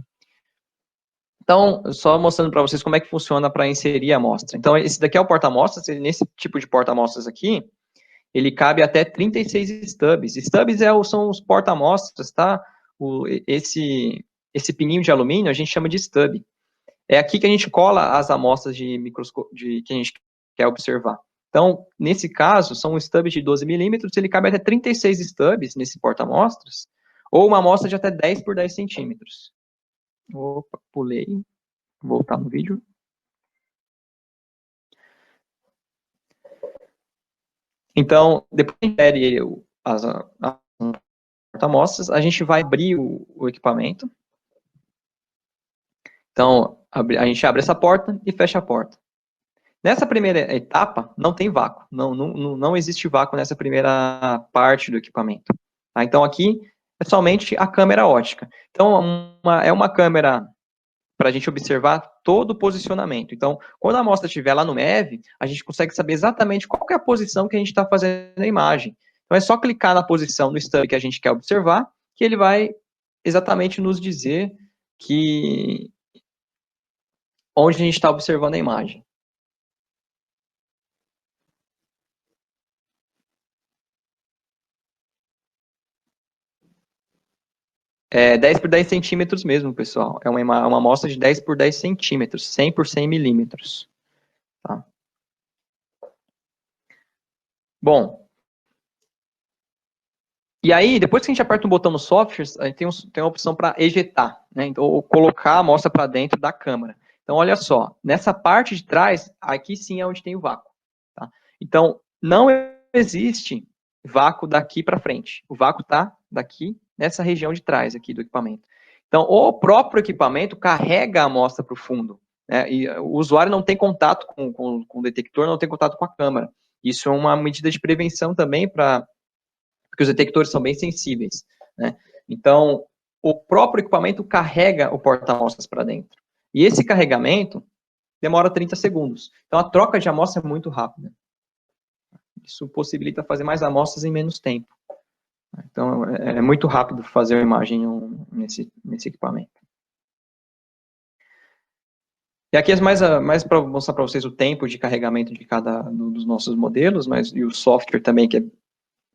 Então, só mostrando para vocês como é que funciona para inserir a amostra. Então, esse daqui é o porta-amostras, nesse tipo de porta-amostras aqui, ele cabe até 36 stubs. Stubs são os porta-amostras, tá? Esse pininho de alumínio a gente chama de stub. É aqui que a gente cola as amostras de microscópio que a gente quer observar. Então, nesse caso, são stubs de 12 milímetros, ele cabe até 36 stubs nesse porta-amostras, ou uma amostra de até 10 por 10 centímetros. Opa, pulei. Vou voltar no vídeo. Então, depois que a gente insere as porta-amostras, a gente vai abrir o equipamento. Então, a gente abre essa porta e fecha a porta. Nessa primeira etapa, não tem vácuo. Não existe vácuo nessa primeira parte do equipamento. Tá? Então, aqui é somente a câmera ótica. Então, é uma câmera para a gente observar todo o posicionamento. Então, quando a amostra estiver lá no MEV, a gente consegue saber exatamente qual que é a posição que a gente está fazendo na imagem. Então, é só clicar na posição no stub que a gente quer observar, que ele vai exatamente nos dizer que onde a gente está observando a imagem. É 10 por 10 centímetros mesmo, pessoal. É uma amostra de 10 por 10 centímetros, 100 por 100 milímetros. Tá? Bom, e aí, depois que a gente aperta um botão no software, a gente tem uma opção para ejetar, né? Então, ou colocar a amostra para dentro da câmara. Então, olha só, nessa parte de trás, aqui sim é onde tem o vácuo. Tá? Então, não existe vácuo daqui para frente. O vácuo está daqui, nessa região de trás aqui do equipamento. Então, o próprio equipamento carrega a amostra para o fundo. Né? E o usuário não tem contato com o detector, não tem contato com a câmera. Isso é uma medida de prevenção também porque os detectores são bem sensíveis, né? Então, o próprio equipamento carrega o porta-amostras para dentro. E esse carregamento demora 30 segundos. Então, a troca de amostra é muito rápida. Isso possibilita fazer mais amostras em menos tempo. Então, é muito rápido fazer a imagem nesse equipamento. E aqui é mais para mostrar para vocês o tempo de carregamento de cada dos nossos modelos, e o software também, que é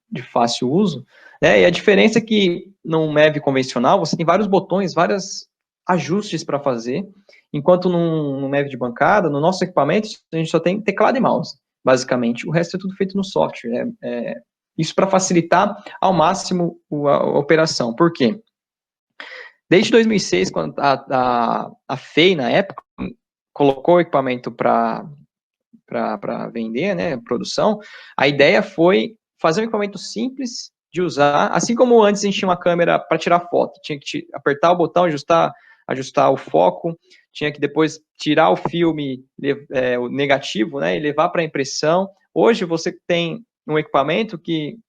de fácil uso, né? E a diferença é que num MEV convencional você tem vários botões, vários ajustes para fazer, enquanto num MEV de bancada, no nosso equipamento, a gente só tem teclado e mouse, basicamente. O resto é tudo feito no software. Isso para facilitar ao máximo a operação. Por quê? Desde 2006, quando a FEI, na época, colocou o equipamento para vender, né, produção, a ideia foi fazer um equipamento simples de usar, assim como antes a gente tinha uma câmera para tirar foto, tinha que apertar o botão, ajustar o foco, tinha que depois tirar o filme, o negativo, né, e levar para impressão. Hoje você tem um equipamento que,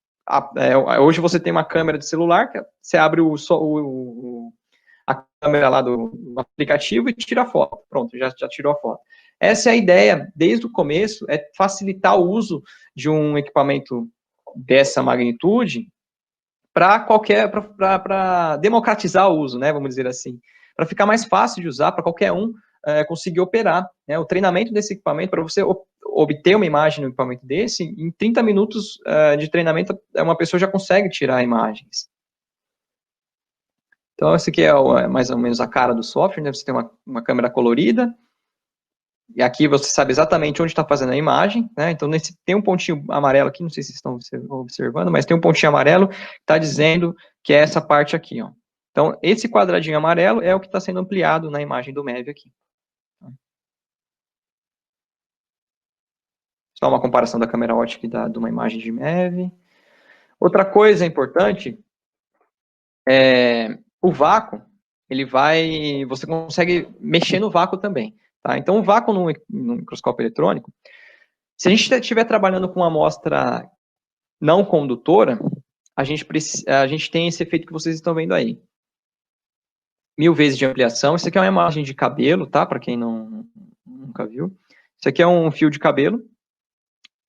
hoje você tem uma câmera de celular, que você abre a câmera lá do aplicativo e tira a foto. Pronto, já tirou a foto. Essa é a ideia, desde o começo, é facilitar o uso de um equipamento dessa magnitude para democratizar o uso, né, vamos dizer assim, para ficar mais fácil de usar, para qualquer um conseguir operar. Né, o treinamento desse equipamento, para você obter uma imagem no equipamento desse, em 30 minutos de treinamento, uma pessoa já consegue tirar imagens. Então, esse aqui é mais ou menos a cara do software, né? Você tem uma câmera colorida, e aqui você sabe exatamente onde está fazendo a imagem, né? Então, tem um pontinho amarelo aqui, não sei se vocês estão observando, mas tem um pontinho amarelo que está dizendo que é essa parte aqui, ó. Então, esse quadradinho amarelo é o que está sendo ampliado na imagem do MEV aqui. Só uma comparação da câmera ótica de uma imagem de MEV. Outra coisa importante o vácuo, você consegue mexer no vácuo também. Tá? Então, o vácuo no microscópio eletrônico, se a gente estiver trabalhando com uma amostra não condutora, a gente tem esse efeito que vocês estão vendo aí. 1000 vezes de ampliação. Isso aqui é uma imagem de cabelo, tá? Para quem nunca viu. Isso aqui é um fio de cabelo.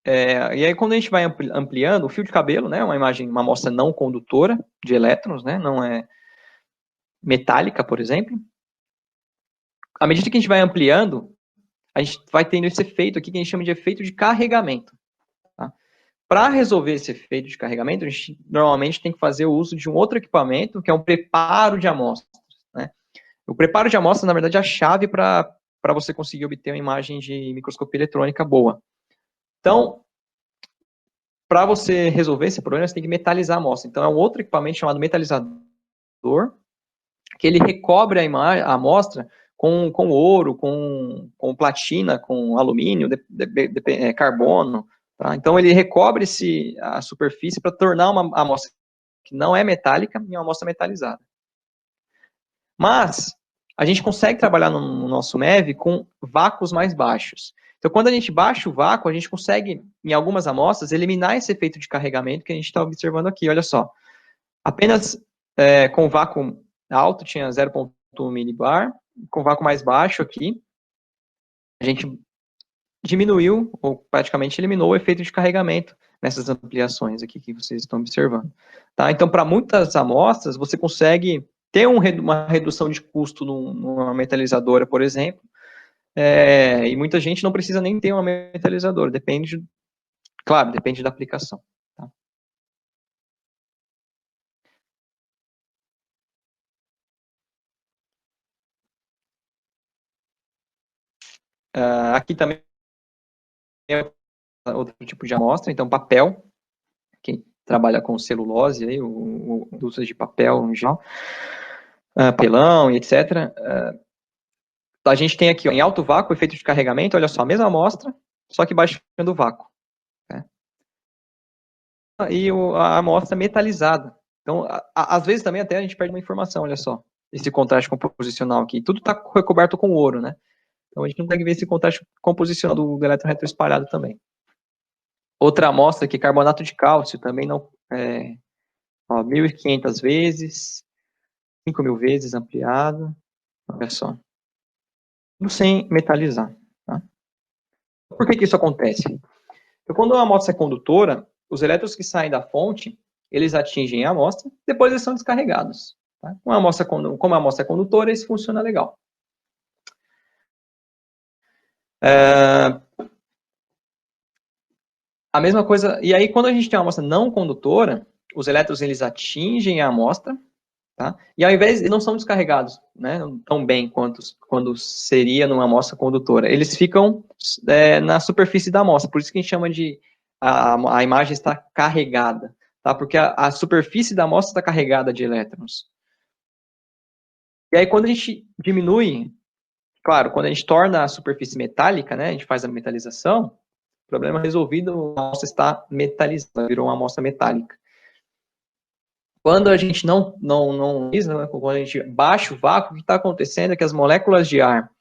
E aí, quando a gente vai ampliando, o fio de cabelo, né? Uma amostra não condutora de elétrons, né? Não é metálica, por exemplo. À medida que a gente vai ampliando, a gente vai tendo esse efeito aqui que a gente chama de efeito de carregamento. Tá? Para resolver esse efeito de carregamento, a gente normalmente tem que fazer o uso de um outro equipamento, que é um preparo de amostras. Né? O preparo de amostras, na verdade, é a chave para você conseguir obter uma imagem de microscopia eletrônica boa. Então, para você resolver esse problema, você tem que metalizar a amostra. Então, é um outro equipamento chamado metalizador, que ele recobre a amostra com ouro, com platina, com alumínio, carbono. Tá? Então, ele recobre a superfície para tornar uma amostra que não é metálica em uma amostra metalizada. Mas, a gente consegue trabalhar no nosso MEV com vácuos mais baixos. Então, quando a gente baixa o vácuo, a gente consegue, em algumas amostras, eliminar esse efeito de carregamento que a gente está observando aqui. Olha só, apenas com vácuo alto, tinha 0,1 millibar, com vácuo mais baixo aqui, a gente diminuiu, ou praticamente eliminou o efeito de carregamento nessas ampliações aqui que vocês estão observando. Tá? Então, para muitas amostras, você consegue ter uma redução de custo numa metalizadora, por exemplo, e muita gente não precisa nem ter uma metalizadora, claro, depende da aplicação. Tá? Aqui também é outro tipo de amostra, então papel, quem trabalha com celulose, aí, o uso de papel em geral, papelão e etc. A gente tem aqui, ó, em alto vácuo, efeito de carregamento, olha só, a mesma amostra, só que baixando o vácuo. Né? E a amostra metalizada. Então, às vezes também até a gente perde uma informação, olha só, esse contraste composicional aqui. Tudo está recoberto com ouro, né? Então a gente não consegue ver esse contraste composicional do elétron retroespalhado também. Outra amostra aqui, carbonato de cálcio, também não, 1.500 vezes, 5.000 vezes ampliado, olha só. Tudo sem metalizar. Tá? Por que isso acontece? Porque quando a amostra é condutora, os elétrons que saem da fonte, eles atingem a amostra, depois eles são descarregados. Tá? Como a amostra é condutora, isso funciona legal. A mesma coisa, e aí quando a gente tem uma amostra não condutora, os elétrons eles atingem a amostra, tá? E ao invés de não são descarregados, né, tão bem quando seria numa amostra condutora, eles ficam na superfície da amostra, por isso que a gente chama de a imagem está carregada, tá? Porque a superfície da amostra está carregada de elétrons. E aí quando a gente diminui, claro, quando a gente torna a superfície metálica, né, a gente faz a metalização, problema resolvido, a amostra está metalizada, virou uma amostra metálica. Quando a gente não né, quando a gente baixa o vácuo, o que está acontecendo é que as moléculas de ar,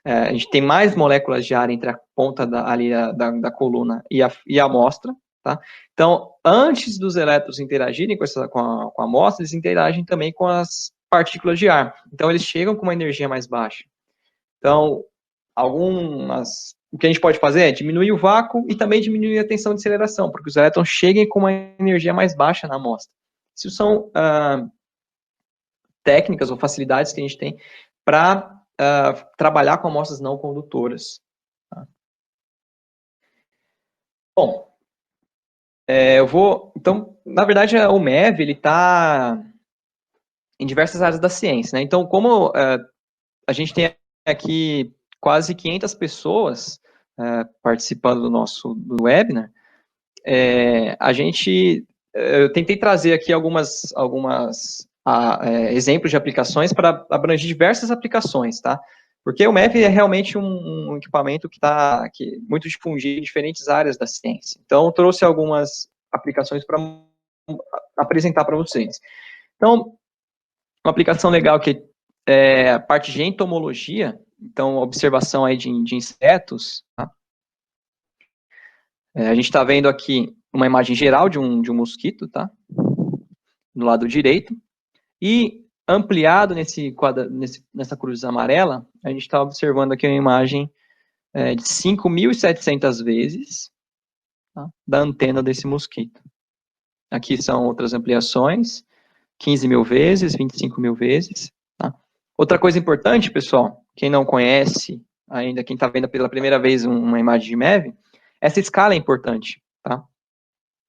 a gente tem mais moléculas de ar entre a ponta da coluna e a amostra, tá? Então, antes dos elétrons interagirem com a amostra, eles interagem também com as partículas de ar. Então, eles chegam com uma energia mais baixa. Então, o que a gente pode fazer é diminuir o vácuo e também diminuir a tensão de aceleração, porque os elétrons cheguem com uma energia mais baixa na amostra. Isso são técnicas ou facilidades que a gente tem para trabalhar com amostras não condutoras. Tá? Bom, então, na verdade, o MEV, ele está em diversas áreas da ciência, né? Então, como a gente tem aqui quase 500 pessoas participando do nosso webinar, eu tentei trazer aqui algumas exemplos de aplicações para abranger diversas aplicações, tá? Porque o MEV é realmente um equipamento que está muito difundido em diferentes áreas da ciência. Então, eu trouxe algumas aplicações para apresentar para vocês. Então, uma aplicação legal que é a parte de entomologia, então, observação aí de insetos, tá? A gente está vendo aqui uma imagem geral de um mosquito, tá? Do lado direito. E ampliado nessa cruz amarela, a gente está observando aqui uma imagem de 5.700 vezes, tá? Da antena desse mosquito. Aqui são outras ampliações, 15.000 vezes, 25.000 vezes. Tá? Outra coisa importante, pessoal, quem não conhece ainda, quem está vendo pela primeira vez uma imagem de MEV, essa escala é importante. Tá?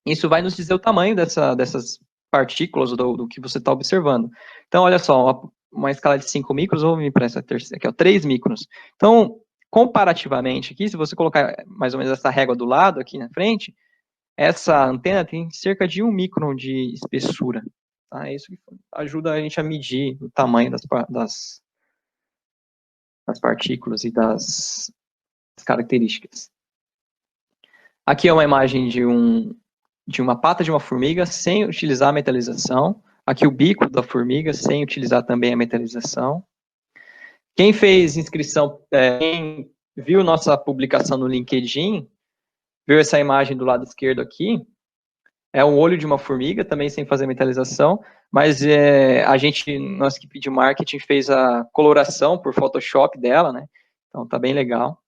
Isso vai nos dizer o tamanho dessas partículas do que você está observando. Então, olha só, uma escala de 5 microns, vou vir para essa terceira aqui, ó, 3 microns. Então, comparativamente aqui, se você colocar mais ou menos essa régua do lado aqui na frente, essa antena tem cerca de 1 micron de espessura. Tá? Isso ajuda a gente a medir o tamanho das partículas e das características. Aqui é uma imagem de uma pata de uma formiga sem utilizar a metalização. Aqui o bico da formiga sem utilizar também a metalização. Quem fez inscrição, quem viu nossa publicação no LinkedIn, viu essa imagem do lado esquerdo aqui, É um olho de uma formiga, também sem fazer metalização, mas nossa equipe de marketing fez a coloração por Photoshop dela, né? Então tá bem legal.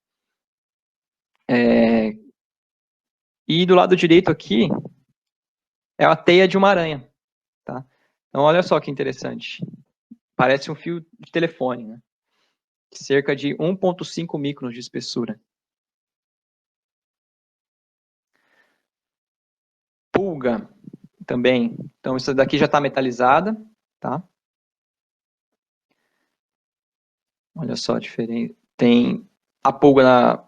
E do lado direito aqui é a teia de uma aranha, tá? Então olha só que interessante. Parece um fio de telefone, né? Cerca de 1,5 microns de espessura. Pulga também. Então isso daqui já está metalizada, tá? Olha só a diferença. Tem a pulga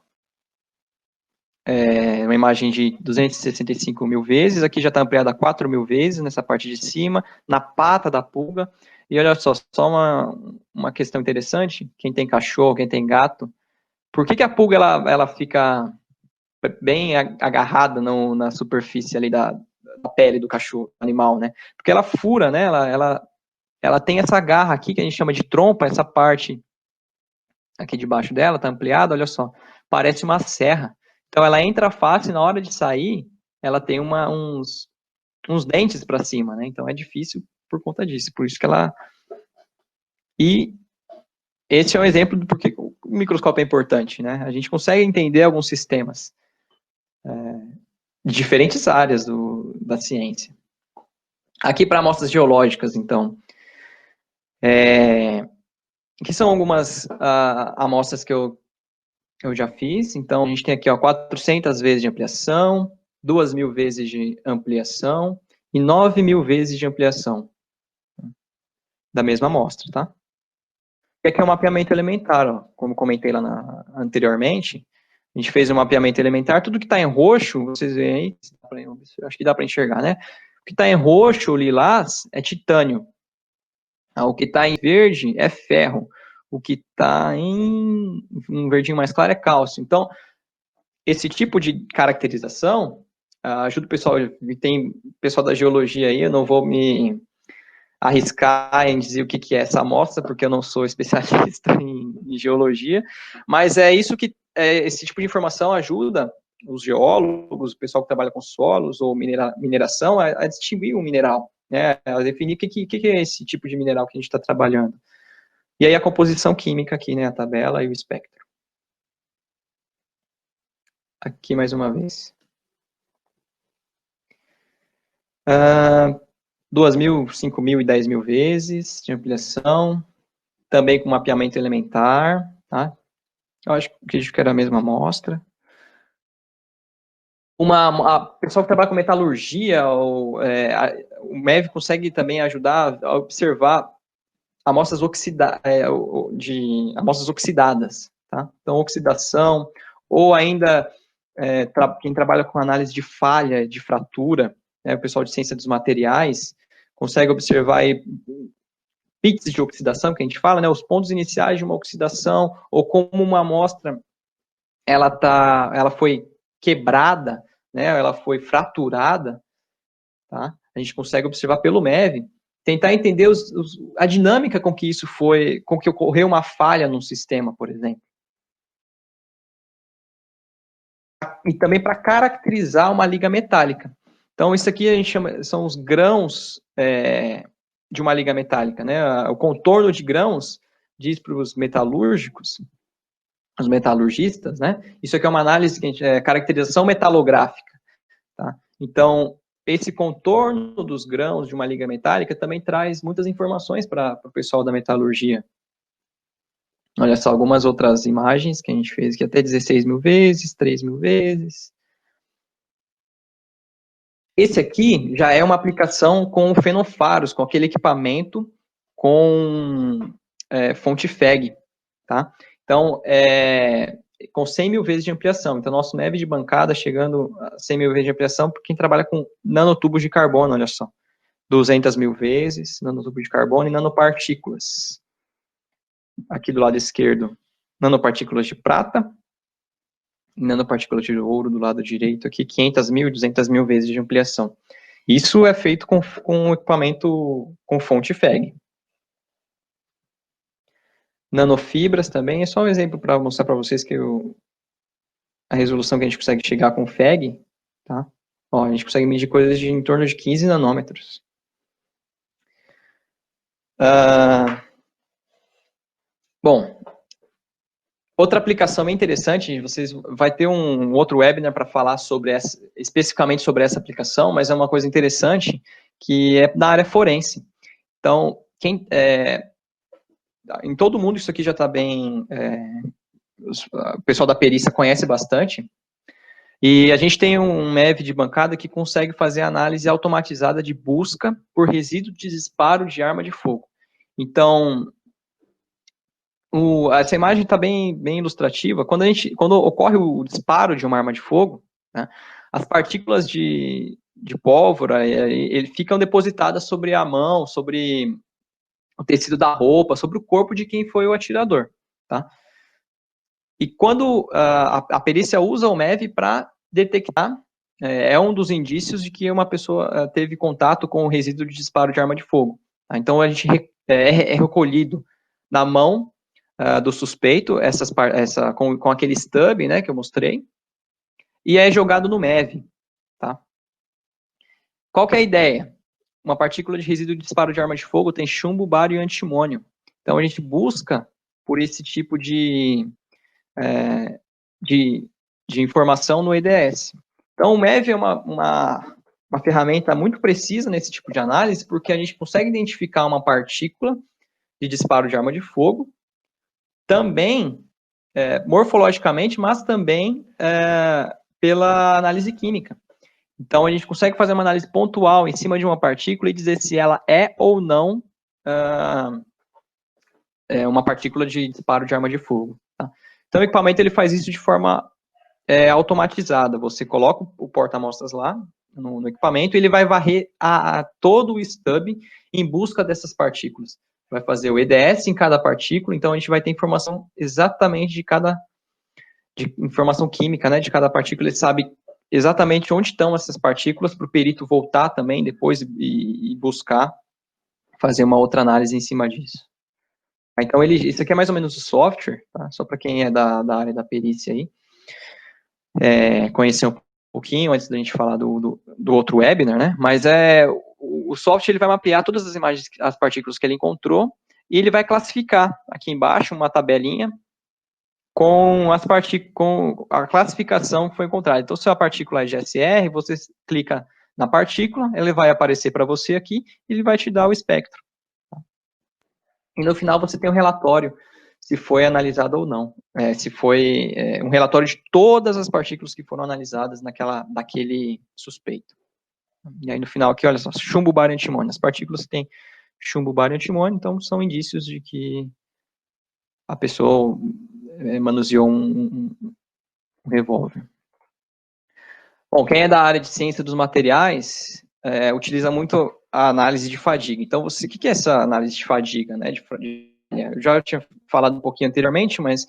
uma imagem de 265 mil vezes, aqui já está ampliada a 4 mil vezes, nessa parte de cima, na pata da pulga. E olha só uma questão interessante, quem tem cachorro, quem tem gato, por que a pulga ela fica bem agarrada na superfície ali da pele do cachorro, animal, né? Porque ela fura, né? Ela tem essa garra aqui que a gente chama de trompa, essa parte aqui debaixo dela, tá ampliada, olha só, parece uma serra. Então ela entra fácil e na hora de sair, ela tem uns dentes para cima, né? Então é difícil por conta disso, por isso que ela... E esse é um exemplo do porquê o microscópio é importante, né? A gente consegue entender alguns sistemas de diferentes áreas da ciência. Aqui para amostras geológicas, então, aqui são algumas amostras que eu já fiz. Então, a gente tem aqui 400 vezes de ampliação, 2.000 vezes de ampliação e 9.000 vezes de ampliação da mesma amostra, tá? E aqui é um mapeamento elementar, ó, como comentei lá anteriormente. A gente fez um mapeamento elementar, tudo que está em roxo, vocês veem aí, acho que dá para enxergar, né? O que está em roxo, lilás, é titânio. O que está em verde é ferro. O que está em um verdinho mais claro é cálcio. Então, esse tipo de caracterização ajuda o pessoal, tem pessoal da geologia aí, eu não vou me arriscar em dizer o que é essa amostra, porque eu não sou especialista em geologia, mas é isso que esse tipo de informação ajuda os geólogos, o pessoal que trabalha com solos ou mineração, a distinguir o mineral, né, a definir o que é esse tipo de mineral que a gente está trabalhando. E aí a composição química aqui, né, a tabela e o espectro. Aqui mais uma vez. 2.000, 5.000 e 10.000 vezes de ampliação, também com mapeamento elementar, tá? Eu acredito que era a mesma amostra. A pessoa que trabalha com metalurgia, o MEV consegue também ajudar a observar amostras, amostras oxidadas, tá? Então, oxidação, ou ainda quem trabalha com análise de falha, de fratura, né, o pessoal de ciência dos materiais, consegue observar aí pics de oxidação, que a gente fala, né, os pontos iniciais de uma oxidação, ou como uma amostra ela foi quebrada, né, ela foi fraturada, tá? A gente consegue observar pelo MEV, tentar entender a dinâmica com que isso foi, com que ocorreu uma falha num sistema, por exemplo. E também para caracterizar uma liga metálica. Então, isso aqui a gente chama, são os grãos de uma liga metálica, né? O contorno de grãos diz para os metalúrgicos, os metalurgistas, né? Isso aqui é uma análise que a gente, caracterização metalográfica, tá? Então, esse contorno dos grãos de uma liga metálica também traz muitas informações para o pessoal da metalurgia. Olha só, algumas outras imagens que a gente fez aqui, até 16.000 vezes, 3.000 vezes. Esse aqui já é uma aplicação com fenofaros, com aquele equipamento com fonte FEG, tá? Então, com 100.000 vezes de ampliação. Então, nosso MEV de bancada chegando a 100.000 vezes de ampliação, por quem trabalha com nanotubos de carbono, olha só. 200.000 vezes, nanotubos de carbono e nanopartículas. Aqui do lado esquerdo, nanopartículas de prata, e nanopartículas de ouro do lado direito, aqui 500.000 e 200.000 vezes de ampliação. Isso é feito com equipamento com fonte FEG. Nanofibras também, é só um exemplo para mostrar para vocês que a resolução que a gente consegue chegar com FEG, tá? Ó, a gente consegue medir coisas de em torno de 15 nanômetros. Bom, outra aplicação bem interessante, vocês vai ter um outro webinar para falar sobre especificamente sobre essa aplicação, mas é uma coisa interessante que é da área forense. Então, em todo mundo isso aqui já está bem, o pessoal da perícia conhece bastante, e a gente tem um MEV de bancada que consegue fazer análise automatizada de busca por resíduo de disparo de arma de fogo. Então, essa imagem está bem ilustrativa. Quando ocorre o disparo de uma arma de fogo, né, as partículas de pólvora ficam depositadas sobre a mão, sobre o tecido da roupa, sobre o corpo de quem foi o atirador. Tá? E quando a perícia usa o MEV para detectar, é um dos indícios de que uma pessoa teve contato com o resíduo de disparo de arma de fogo. Tá? Então, a gente é recolhido na mão do suspeito, com aquele stub, né, que eu mostrei, e é jogado no MEV. Tá? Qual que é a ideia? Uma partícula de resíduo de disparo de arma de fogo tem chumbo, bário e antimônio. Então, a gente busca por esse tipo de informação no EDS. Então, o MEV é uma ferramenta muito precisa nesse tipo de análise, porque a gente consegue identificar uma partícula de disparo de arma de fogo, também morfologicamente, mas também pela análise química. Então, a gente consegue fazer uma análise pontual em cima de uma partícula e dizer se ela é ou não uma partícula de disparo de arma de fogo. Tá? Então, o equipamento ele faz isso de forma automatizada. Você coloca o porta-amostras lá no equipamento e ele vai varrer todo o stub em busca dessas partículas. Vai fazer o EDS em cada partícula, então a gente vai ter informação exatamente de informação química, né, de cada partícula. Ele sabe exatamente onde estão essas partículas para o perito voltar também depois e buscar fazer uma outra análise em cima disso. Então, isso aqui é mais ou menos o software, tá? Só para quem é da área da perícia aí, conhecer um pouquinho antes da gente falar do outro webinar, né? Mas o software ele vai mapear todas as imagens, as partículas que ele encontrou, e ele vai classificar aqui embaixo uma tabelinha com a classificação que foi encontrada. Então, se a partícula é GSR, você clica na partícula, ele vai aparecer para você aqui, e ele vai te dar o espectro. E no final você tem um relatório se foi analisado ou não. Se foi um relatório de todas as partículas que foram analisadas daquele suspeito. E aí no final aqui, olha só, chumbo, bário e antimônio. As partículas que têm chumbo, bário e antimônio, então são indícios de que a pessoa manuseou um revólver. Bom, quem é da área de ciência dos materiais utiliza muito a análise de fadiga. Então, o que é essa análise de fadiga? Né? Eu já tinha falado um pouquinho anteriormente, mas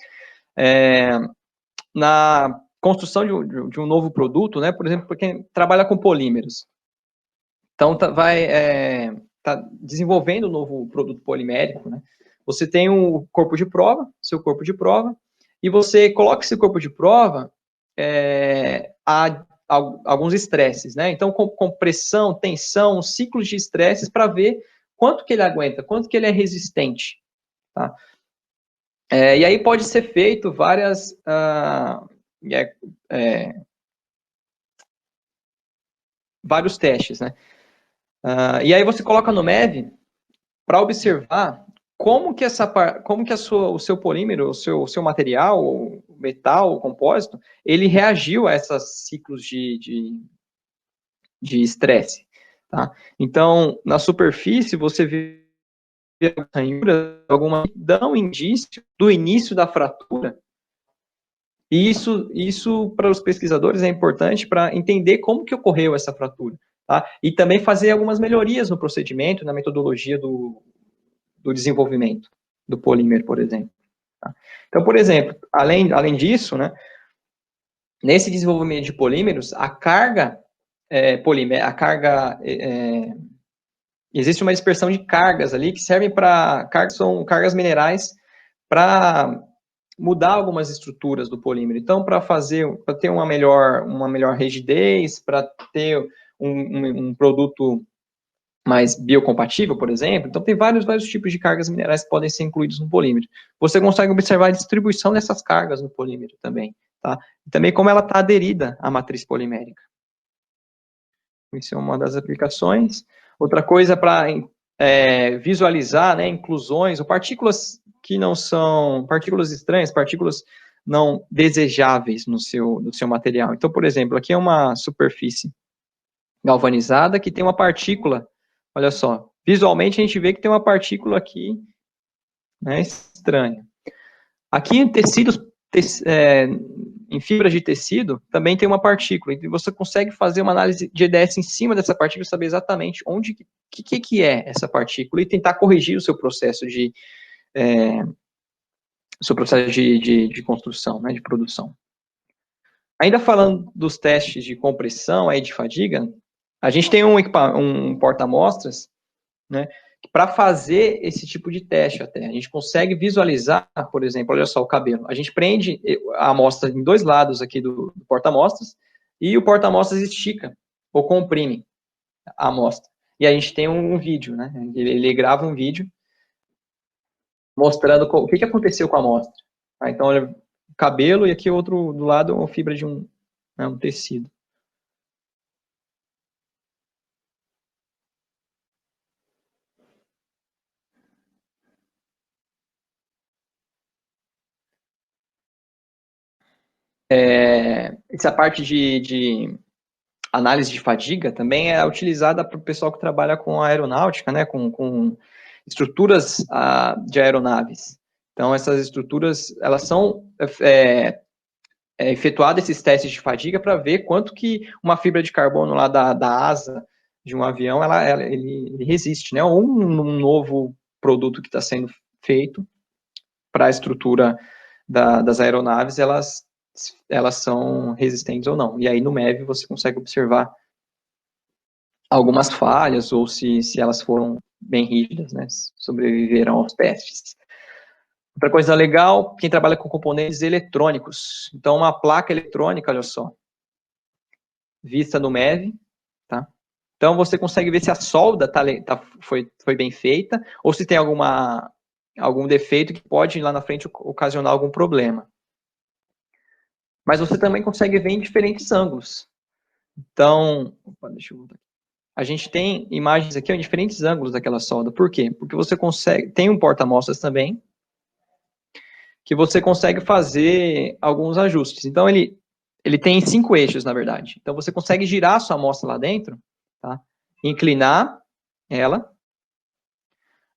na construção de um novo produto, né? Por exemplo, para quem trabalha com polímeros. Então, tá desenvolvendo um novo produto polimérico, né? Você tem um corpo de prova, seu corpo de prova, e você coloca esse corpo de prova a alguns estresses, né? Então, com pressão, tensão, ciclos de estresses para ver quanto que ele aguenta, quanto que ele é resistente, tá? E aí pode ser feito vários testes, né? E aí você coloca no MEV para observar como que o seu polímero, o seu material, o metal, o compósito, ele reagiu a esses ciclos de estresse. Tá? Então, na superfície, você vê alguma dão indício do início da fratura. E isso para os pesquisadores é importante para entender como que ocorreu essa fratura. Tá? E também fazer algumas melhorias no procedimento, na metodologia do desenvolvimento do polímero, por exemplo. Tá? Então, por exemplo, além disso, né, nesse desenvolvimento de polímeros, a carga existe uma dispersão de cargas ali que servem são cargas minerais para mudar algumas estruturas do polímero. Então, para ter uma melhor rigidez, para ter um produto mais biocompatível, por exemplo, então tem vários tipos de cargas minerais que podem ser incluídos no polímero. Você consegue observar a distribuição dessas cargas no polímero também, tá? E também como ela está aderida à matriz polimérica. Isso é uma das aplicações. Outra coisa para visualizar, né, inclusões ou partículas que não são, partículas estranhas, partículas não desejáveis no seu material. Então, por exemplo, aqui é uma superfície galvanizada que tem uma partícula, olha só, visualmente a gente vê que tem uma partícula aqui, né, estranha. Aqui em tecidos, em fibras de tecido, também tem uma partícula, e você consegue fazer uma análise de EDS em cima dessa partícula, saber exatamente onde, que é essa partícula, e tentar corrigir o seu processo de construção, né, de produção. Ainda falando dos testes de compressão aí de fadiga, a gente tem um porta-amostras, né, para fazer esse tipo de teste até. A gente consegue visualizar, por exemplo, olha só o cabelo. A gente prende a amostra em dois lados aqui do porta-amostras e o porta-amostras estica ou comprime a amostra. E a gente tem um vídeo, né? Ele grava um vídeo mostrando o que aconteceu com a amostra. Tá? Então, olha, o cabelo e aqui outro do lado uma fibra de um tecido. Essa parte de análise de fadiga também é utilizada para o pessoal que trabalha com aeronáutica, né, com estruturas de aeronaves. Então, essas estruturas, elas são efetuados esses testes de fadiga para ver quanto que uma fibra de carbono lá da asa de um avião, ele resiste, né, ou um novo produto que está sendo feito para a estrutura das aeronaves, elas são resistentes ou não. E aí no MEV você consegue observar algumas falhas ou se elas foram bem rígidas, né, sobreviveram aos testes. Outra coisa legal, quem trabalha com componentes eletrônicos. Então, uma placa eletrônica, olha só, vista no MEV, tá? Então, você consegue ver se a solda foi bem feita ou se tem algum defeito que pode, lá na frente, ocasionar algum problema. Mas você também consegue ver em diferentes ângulos. Então, deixa eu voltar aqui. A gente tem imagens aqui em diferentes ângulos daquela solda. Por quê? Porque você tem um porta-amostras também, que você consegue fazer alguns ajustes. Então, ele tem 5 eixos, na verdade. Então, você consegue girar a sua amostra lá dentro, tá? Inclinar ela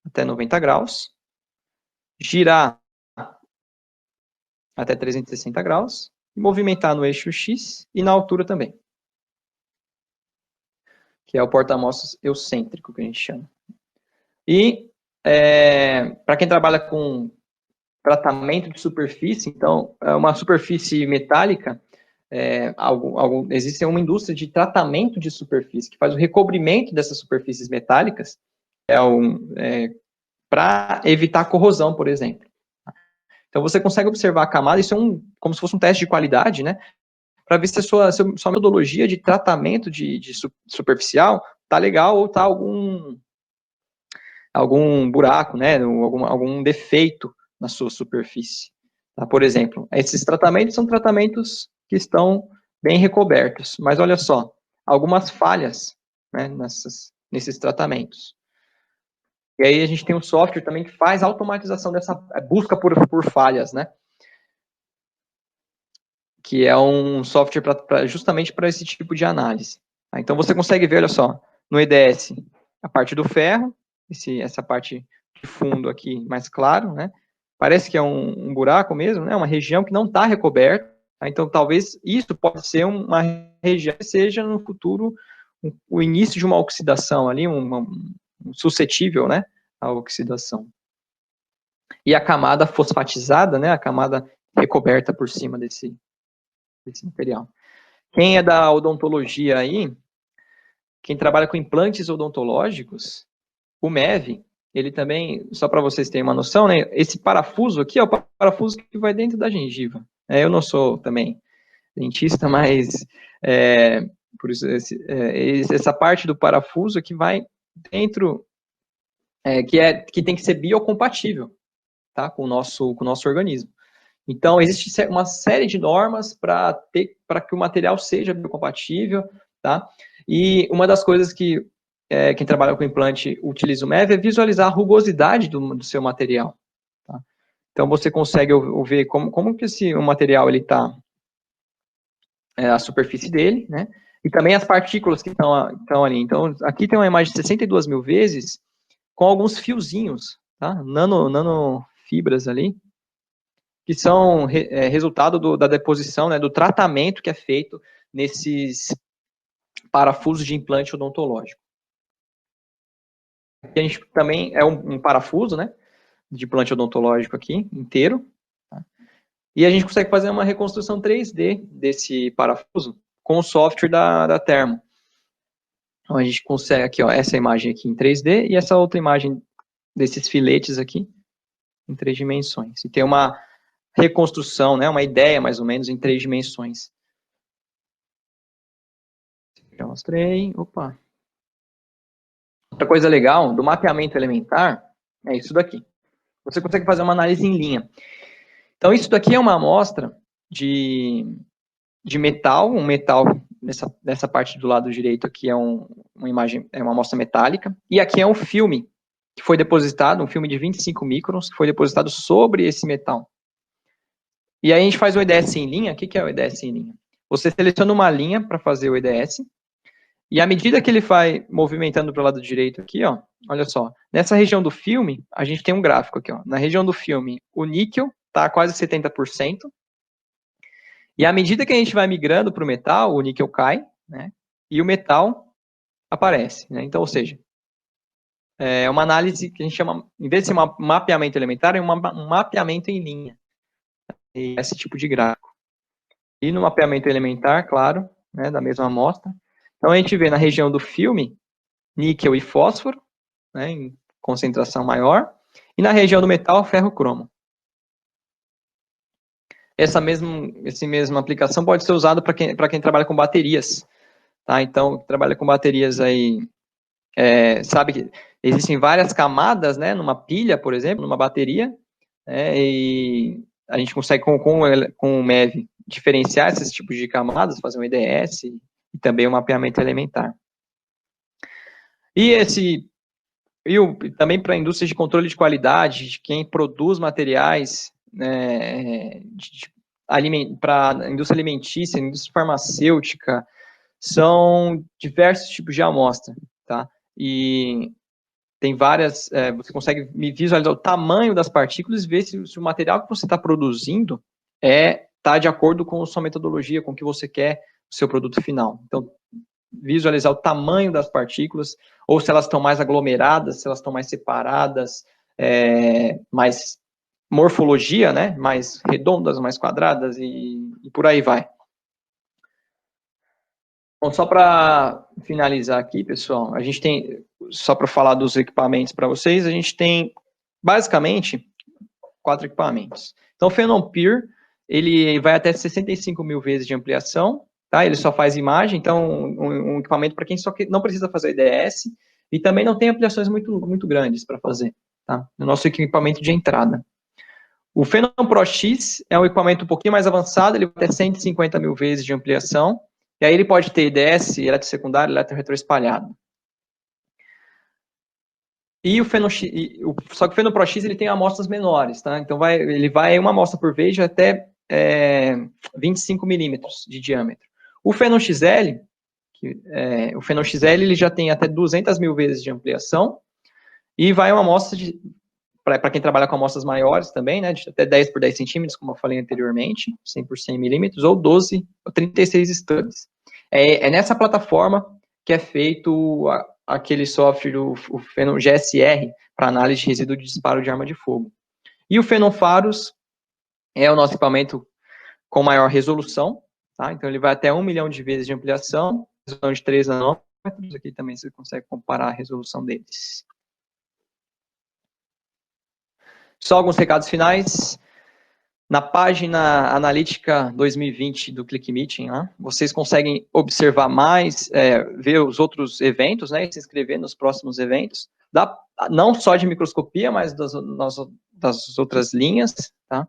até 90 graus, girar até 360 graus, e movimentar no eixo X e na altura também, que é o porta-amostras excêntrico, que a gente chama. E, para quem trabalha com tratamento de superfície, então, uma superfície metálica, existe uma indústria de tratamento de superfície, que faz o recobrimento dessas superfícies metálicas, para evitar corrosão, por exemplo. Então, você consegue observar a camada, isso é como se fosse um teste de qualidade, né, para ver se a sua metodologia de tratamento de superficial está legal ou está algum buraco, né, algum defeito na sua superfície. Tá? Por exemplo, esses tratamentos são tratamentos que estão bem recobertos, mas olha só, algumas falhas, né, nesses tratamentos. E aí a gente tem um software também que faz a automatização dessa busca por falhas, né, que é um software justamente para esse tipo de análise. Tá? Então você consegue ver, olha só, no EDS, a parte do ferro, essa parte de fundo aqui mais claro, né? Parece que é um buraco mesmo, né? Uma região que não está recoberta. Tá? Então talvez isso pode ser uma região que seja no futuro o início de uma oxidação ali, suscetível, né, à oxidação. E a camada fosfatizada, né? A camada recoberta por cima desse material. Quem é da odontologia aí, quem trabalha com implantes odontológicos, o MEV, ele também, só para vocês terem uma noção, né, esse parafuso aqui é o parafuso que vai dentro da gengiva. Eu não sou também dentista, mas por isso essa parte do parafuso que vai dentro, que tem que ser biocompatível, tá, com o nosso organismo. Então, existe uma série de normas para que o material seja biocompatível, tá? E uma das coisas que quem trabalha com implante utiliza o MEV é visualizar a rugosidade do seu material, tá? Então, você consegue ver como que o material está, a superfície dele, né? E também as partículas que estão ali. Então, aqui tem uma imagem de 62 mil vezes com alguns fiozinhos, tá? Nanofibras ali, que são resultado da deposição, né, do tratamento que é feito nesses parafusos de implante odontológico. Aqui a gente também é um parafuso, né, de implante odontológico aqui, inteiro, tá? E a gente consegue fazer uma reconstrução 3D desse parafuso com o software da Thermo. Então a gente consegue aqui, ó, essa imagem aqui em 3D e essa outra imagem desses filetes aqui em 3 dimensões. E tem uma reconstrução, né, uma ideia mais ou menos em 3 dimensões. Já mostrei. Opa. Outra coisa legal do mapeamento elementar é isso daqui. Você consegue fazer uma análise em linha. Então, isso daqui é uma amostra de metal, um metal nessa parte do lado direito aqui uma imagem, é uma amostra metálica, e aqui é um filme que foi depositado, um filme de 25 microns, que foi depositado sobre esse metal. E aí a gente faz o EDS em linha. O que é o EDS em linha? Você seleciona uma linha para fazer o EDS, e à medida que ele vai movimentando para o lado direito aqui, ó, olha só, nessa região do filme, a gente tem um gráfico aqui, ó. Na região do filme, o níquel está quase 70%, e à medida que a gente vai migrando para o metal, o níquel cai, né, e o metal aparece, né? Então, ou seja, é uma análise que a gente chama, em vez de ser um mapeamento elementar, é um mapeamento em linha, esse tipo de gráfico. E no mapeamento elementar, claro, né, da mesma amostra, então a gente vê na região do filme níquel e fósforo, né, em concentração maior, e na região do metal, ferro-cromo. Essa mesma aplicação pode ser usada para quem trabalha com baterias, tá? Então, trabalha com baterias aí, sabe que existem várias camadas, né, numa pilha, por exemplo, numa bateria, e a gente consegue com o MEV diferenciar esses tipos de camadas, fazer um EDS e também um mapeamento elementar. Também para a indústria de controle de qualidade, de quem produz materiais, né, para a indústria alimentícia, indústria farmacêutica, são diversos tipos de amostra, tá? E tem várias, você consegue visualizar o tamanho das partículas e ver se o material que você está produzindo está de acordo com a sua metodologia, com o que você quer, o seu produto final. Então, visualizar o tamanho das partículas, ou se elas estão mais aglomeradas, se elas estão mais separadas, mais morfologia, né, mais redondas, mais quadradas, e por aí vai. Bom, só para finalizar aqui, pessoal, a gente tem, só para falar dos equipamentos para vocês, a gente tem, basicamente, 4 equipamentos. Então, o Phenom Peer, ele vai até 65 mil vezes de ampliação, tá? Ele só faz imagem, então um equipamento para quem não precisa fazer IDS e também não tem ampliações muito grandes para fazer, tá? No nosso equipamento de entrada. O Phenom Pro X é um equipamento um pouquinho mais avançado, ele vai até 150 mil vezes de ampliação, e aí ele pode ter IDS, eletrosecundário, eletroretroespalhado. E só que o Phenom Pro X ele tem amostras menores, tá? Então ele vai uma amostra por vez de até 25 milímetros de diâmetro. O Phenom XL, o Phenom XL ele já tem até 200 mil vezes de ampliação e vai uma amostra para quem trabalha com amostras maiores também, né, de até 10 por 10 centímetros, como eu falei anteriormente, 100 por 100 milímetros, ou 12 ou 36 studs. É nessa plataforma que é feito aquele software, o Phenom GSR, para análise de resíduo de disparo de arma de fogo. E o Phenom Faros é o nosso equipamento com maior resolução, tá? Então ele vai até 1 milhão de vezes de ampliação, resolução de 3 nanômetros, aqui também você consegue comparar a resolução deles. Só alguns recados finais. Na página Analítica 2020 do ClickMeeting, né, vocês conseguem observar mais, ver os outros eventos, né, e se inscrever nos próximos eventos, não só de microscopia, mas das outras linhas, tá?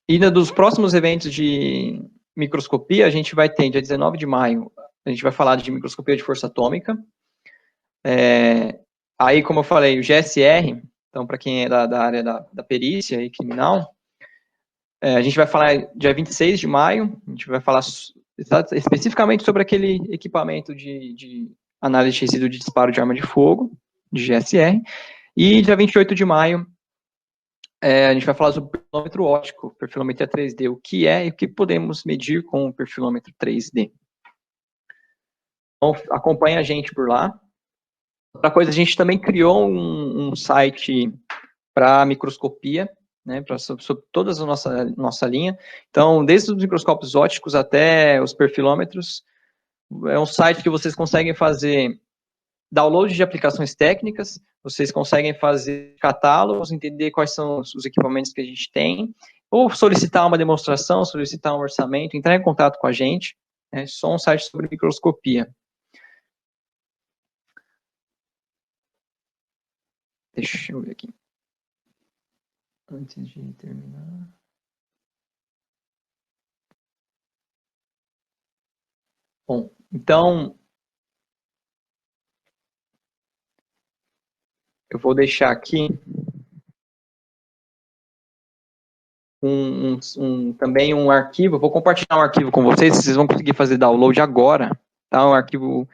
E dos próximos eventos de microscopia, a gente vai ter, dia 19 de maio, a gente vai falar de microscopia de força atômica. Aí, como eu falei, o GSR, então, para quem é da área da perícia e criminal, a gente vai falar dia 26 de maio, a gente vai falar especificamente sobre aquele equipamento de análise de resíduo de disparo de arma de fogo, de GSR, e dia 28 de maio, a gente vai falar sobre o perfilômetro óptico, perfilometria 3D, o que é e o que podemos medir com o perfilômetro 3D. Então, acompanha a gente por lá. Outra coisa, a gente também criou um site para microscopia, né, sobre toda a nossa linha. Então, desde os microscópios ópticos até os perfilômetros, é um site que vocês conseguem fazer download de aplicações técnicas, vocês conseguem fazer catálogos, entender quais são os equipamentos que a gente tem, ou solicitar uma demonstração, solicitar um orçamento, entrar em contato com a gente. É só um site sobre microscopia. Deixa eu ver aqui. Antes de terminar. Bom, então, eu vou deixar aqui também um arquivo, vou compartilhar um arquivo com vocês vão conseguir fazer download agora, tá? Um arquivo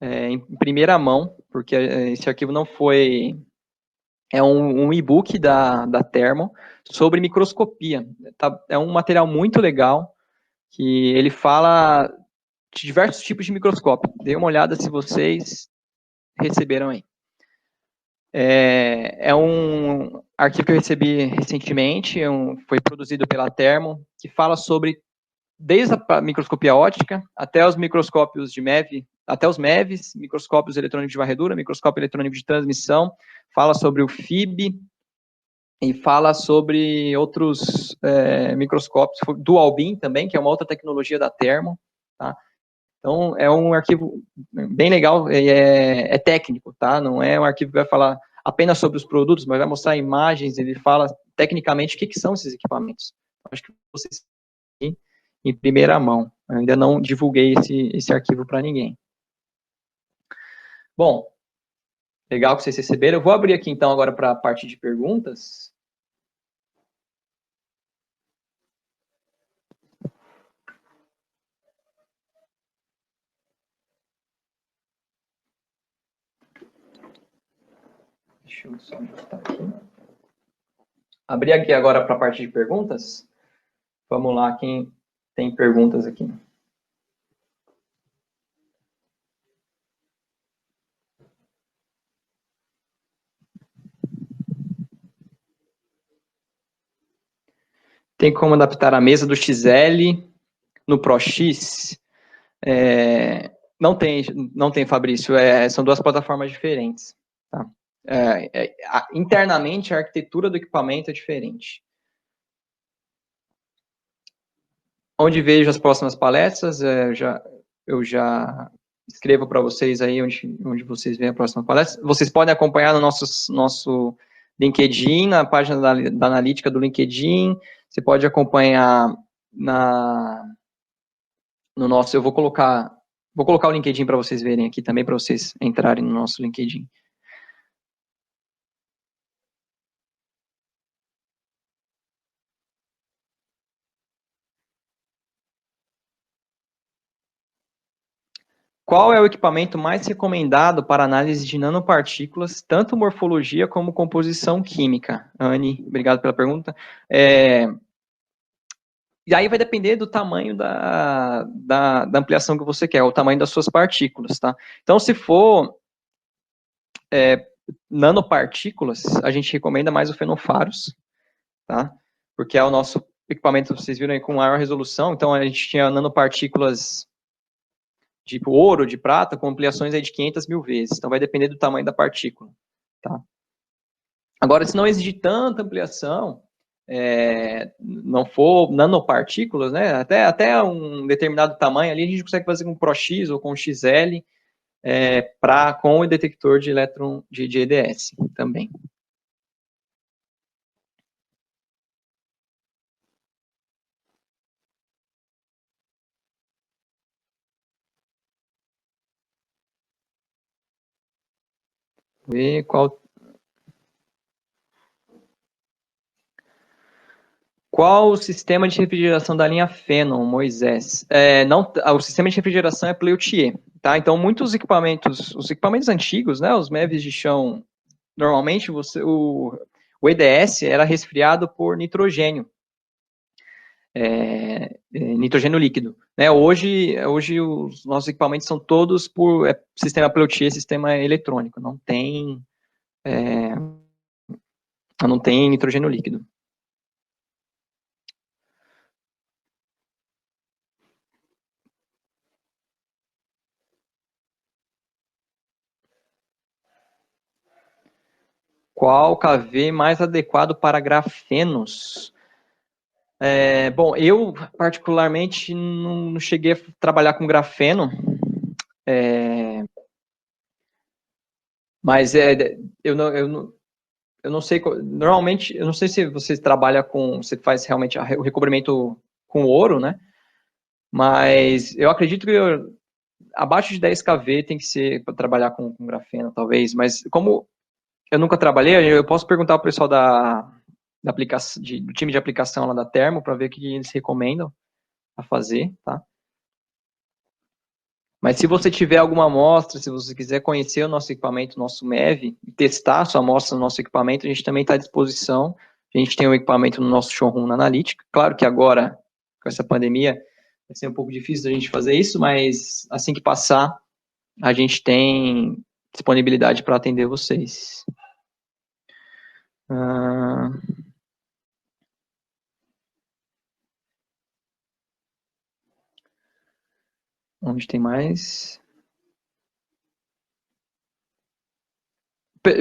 em primeira mão, porque esse arquivo não foi... É um e-book da Thermo sobre microscopia. Tá? É um material muito legal, que ele fala de diversos tipos de microscópio. Dê uma olhada se vocês receberam aí. É um arquivo que eu recebi recentemente, foi produzido pela Thermo, que fala sobre, desde a microscopia óptica até os microscópios de MEV, até os MEVs, microscópios eletrônicos de varredura, microscópio eletrônico de transmissão, fala sobre o FIB e fala sobre outros microscópios, Dual Beam também, que é uma outra tecnologia da Thermo, tá? Então, é um arquivo bem legal, é técnico, tá? Não é um arquivo que vai falar apenas sobre os produtos, mas vai mostrar imagens, ele fala tecnicamente o que são esses equipamentos. Acho que vocês têm em primeira mão. Eu ainda não divulguei esse arquivo para ninguém. Bom, legal que vocês receberam. Eu vou abrir aqui, então, agora para a parte de perguntas. Deixa eu só botar aqui. Abrir aqui agora para a parte de perguntas. Vamos lá, quem tem perguntas aqui. Tem como adaptar a mesa do XL no ProX? Não tem, Fabrício. São duas plataformas diferentes. Tá? Internamente, a arquitetura do equipamento é diferente. Onde vejo as próximas palestras, eu já escrevo para vocês aí onde vocês veem a próxima palestra. Vocês podem acompanhar no nosso LinkedIn, na página da analítica do LinkedIn. Você pode acompanhar no nosso... Eu vou colocar o LinkedIn para vocês verem aqui também, para vocês entrarem no nosso LinkedIn. Qual é o equipamento mais recomendado para análise de nanopartículas, tanto morfologia como composição química? Anne, obrigado pela pergunta. E aí vai depender do tamanho da ampliação que você quer, o tamanho das suas partículas, tá? Então, se for nanopartículas, a gente recomenda mais o Fenofaros, tá? Porque é o nosso equipamento, vocês viram aí, com maior resolução, então a gente tinha nanopartículas de ouro, de prata, com ampliações aí de 500 mil vezes. Então, vai depender do tamanho da partícula. tá? Agora, se não exigir tanta ampliação, não for nanopartículas, né, até um determinado tamanho ali, a gente consegue fazer com ProX ou com XL, com o detector de elétron de EDS também. Ver qual o sistema de refrigeração da linha Phenom, Moisés? Não, o sistema de refrigeração é Peltier, tá? Então, muitos equipamentos, os equipamentos antigos, né, os MEVs de chão, normalmente o EDS era resfriado por nitrogênio, nitrogênio líquido. Né? Hoje os nossos equipamentos são todos por sistema Peltier, sistema eletrônico, não tem nitrogênio líquido. Qual KV mais adequado para grafenos? Bom, eu particularmente não cheguei a trabalhar com grafeno, mas eu não sei, normalmente, eu não sei se você trabalha você faz realmente o recobrimento com ouro, né? Mas eu acredito que abaixo de 10 kV tem que ser para trabalhar com grafeno, talvez, mas como eu nunca trabalhei, eu posso perguntar ao pessoal da aplicação, do time de aplicação lá da Termo para ver o que eles recomendam a fazer, tá? Mas se você tiver alguma amostra, se você quiser conhecer o nosso equipamento, o nosso MEV, e testar a sua amostra no nosso equipamento, a gente também está à disposição. A gente tem um equipamento no nosso showroom na Analítica. Claro que agora, com essa pandemia, vai ser um pouco difícil a gente fazer isso, mas assim que passar, a gente tem disponibilidade para atender vocês. Onde tem mais?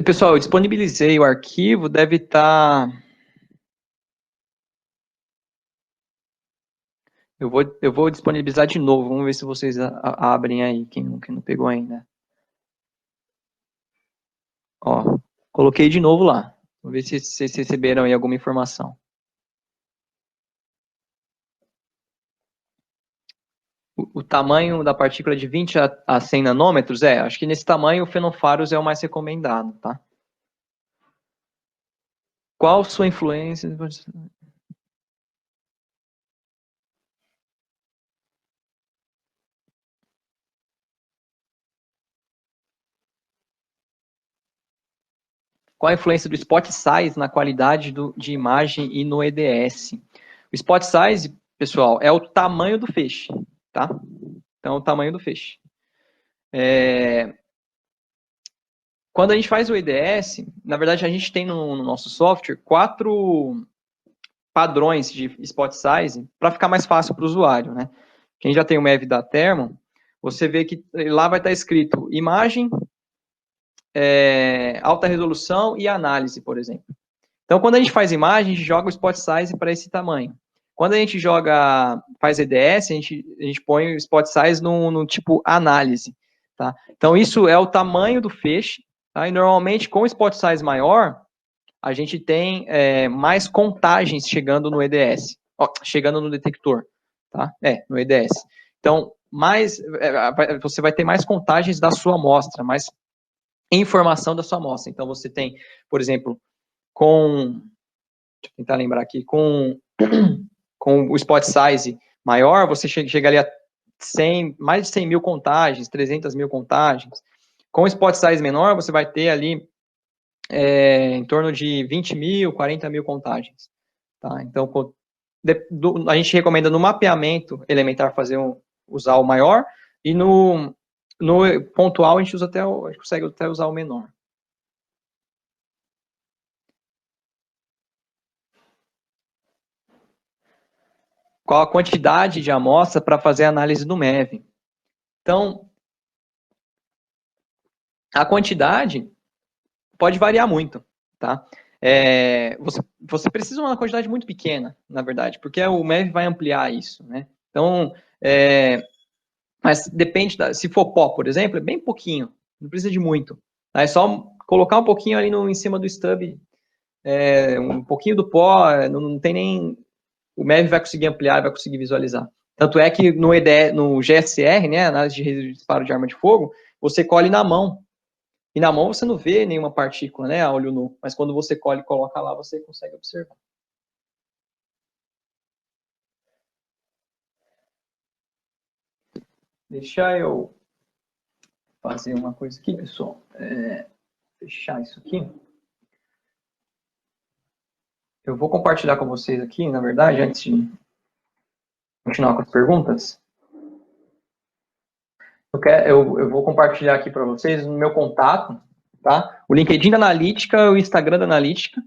Pessoal, eu disponibilizei o arquivo, deve estar... Eu vou disponibilizar de novo, vamos ver se vocês abrem aí, quem não pegou ainda. Ó, coloquei de novo lá. Vamos ver se vocês receberam aí alguma informação. O tamanho da partícula de 20 a 100 nanômetros, acho que nesse tamanho o fenofaros é o mais recomendado, tá? Qual sua influência? Qual a influência do spot size na qualidade de imagem e no EDS? O spot size, pessoal, é o tamanho do feixe, tá? Então, o tamanho do feixe. Quando a gente faz o EDS, na verdade, a gente tem no nosso software 4 padrões de spot size para ficar mais fácil para o usuário, né? Quem já tem o MEV da Thermo, você vê que lá vai estar escrito imagem, alta resolução e análise, por exemplo. Então, quando a gente faz imagem, a gente joga o spot size para esse tamanho. Quando a gente faz EDS, a gente põe o spot size no tipo análise. Tá? Então, isso é o tamanho do feixe. Tá? E normalmente, com o spot size maior, a gente tem mais contagens chegando no EDS, chegando no detector, tá? No EDS. Então, você vai ter mais contagens da sua amostra, mais informação da sua amostra. Então, você tem, por exemplo, deixa eu tentar lembrar aqui, com o spot size maior, você chega ali a mais de 100 mil contagens, 300 mil contagens. Com o spot size menor, você vai ter ali em torno de 20 mil, 40 mil contagens. Tá? Então, a gente recomenda no mapeamento elementar usar o maior, e no pontual a gente consegue até usar o menor. Qual a quantidade de amostra para fazer a análise do MEV? Então, a quantidade pode variar muito, tá? Você precisa de uma quantidade muito pequena, na verdade, porque o MEV vai ampliar isso, né? Então, mas depende, se for pó, por exemplo, é bem pouquinho, não precisa de muito. Tá? É só colocar um pouquinho ali em cima do stub, um pouquinho do pó, não tem nem... O MEV vai conseguir ampliar, vai conseguir visualizar. Tanto é que no GSR, né, análise de resíduo de disparo de arma de fogo, você colhe na mão. E na mão você não vê nenhuma partícula, né, a olho nu. Mas quando você colhe e coloca lá, você consegue observar. Deixa eu fazer uma coisa aqui, pessoal. Fechar isso aqui. Eu vou compartilhar com vocês aqui, na verdade, antes de continuar com as perguntas. Eu vou compartilhar aqui para vocês o meu contato, tá? O LinkedIn da Analítica, o Instagram da Analítica.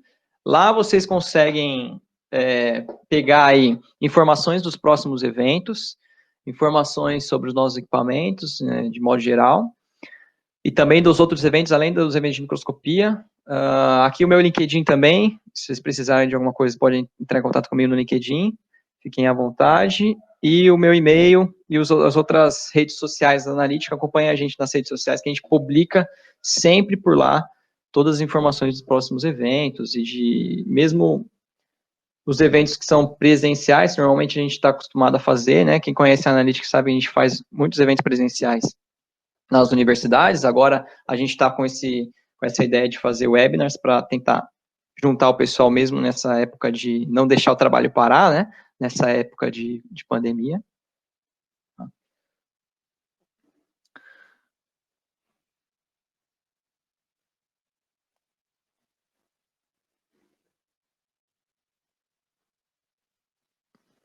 Lá vocês conseguem pegar aí informações dos próximos eventos, informações sobre os nossos equipamentos, né, de modo geral, e também dos outros eventos, além dos eventos de microscopia. Aqui o meu LinkedIn também, se vocês precisarem de alguma coisa, podem entrar em contato comigo no LinkedIn, fiquem à vontade. E o meu e-mail e as outras redes sociais da Analítica, acompanhem a gente nas redes sociais, que a gente publica sempre por lá todas as informações dos próximos eventos e de mesmo os eventos que são presenciais, normalmente a gente está acostumado a fazer, né? Quem conhece a Analytics sabe, a gente faz muitos eventos presenciais nas universidades. Agora a gente está com essa ideia de fazer webinars para tentar juntar o pessoal mesmo nessa época de não deixar o trabalho parar, né? Nessa época de pandemia.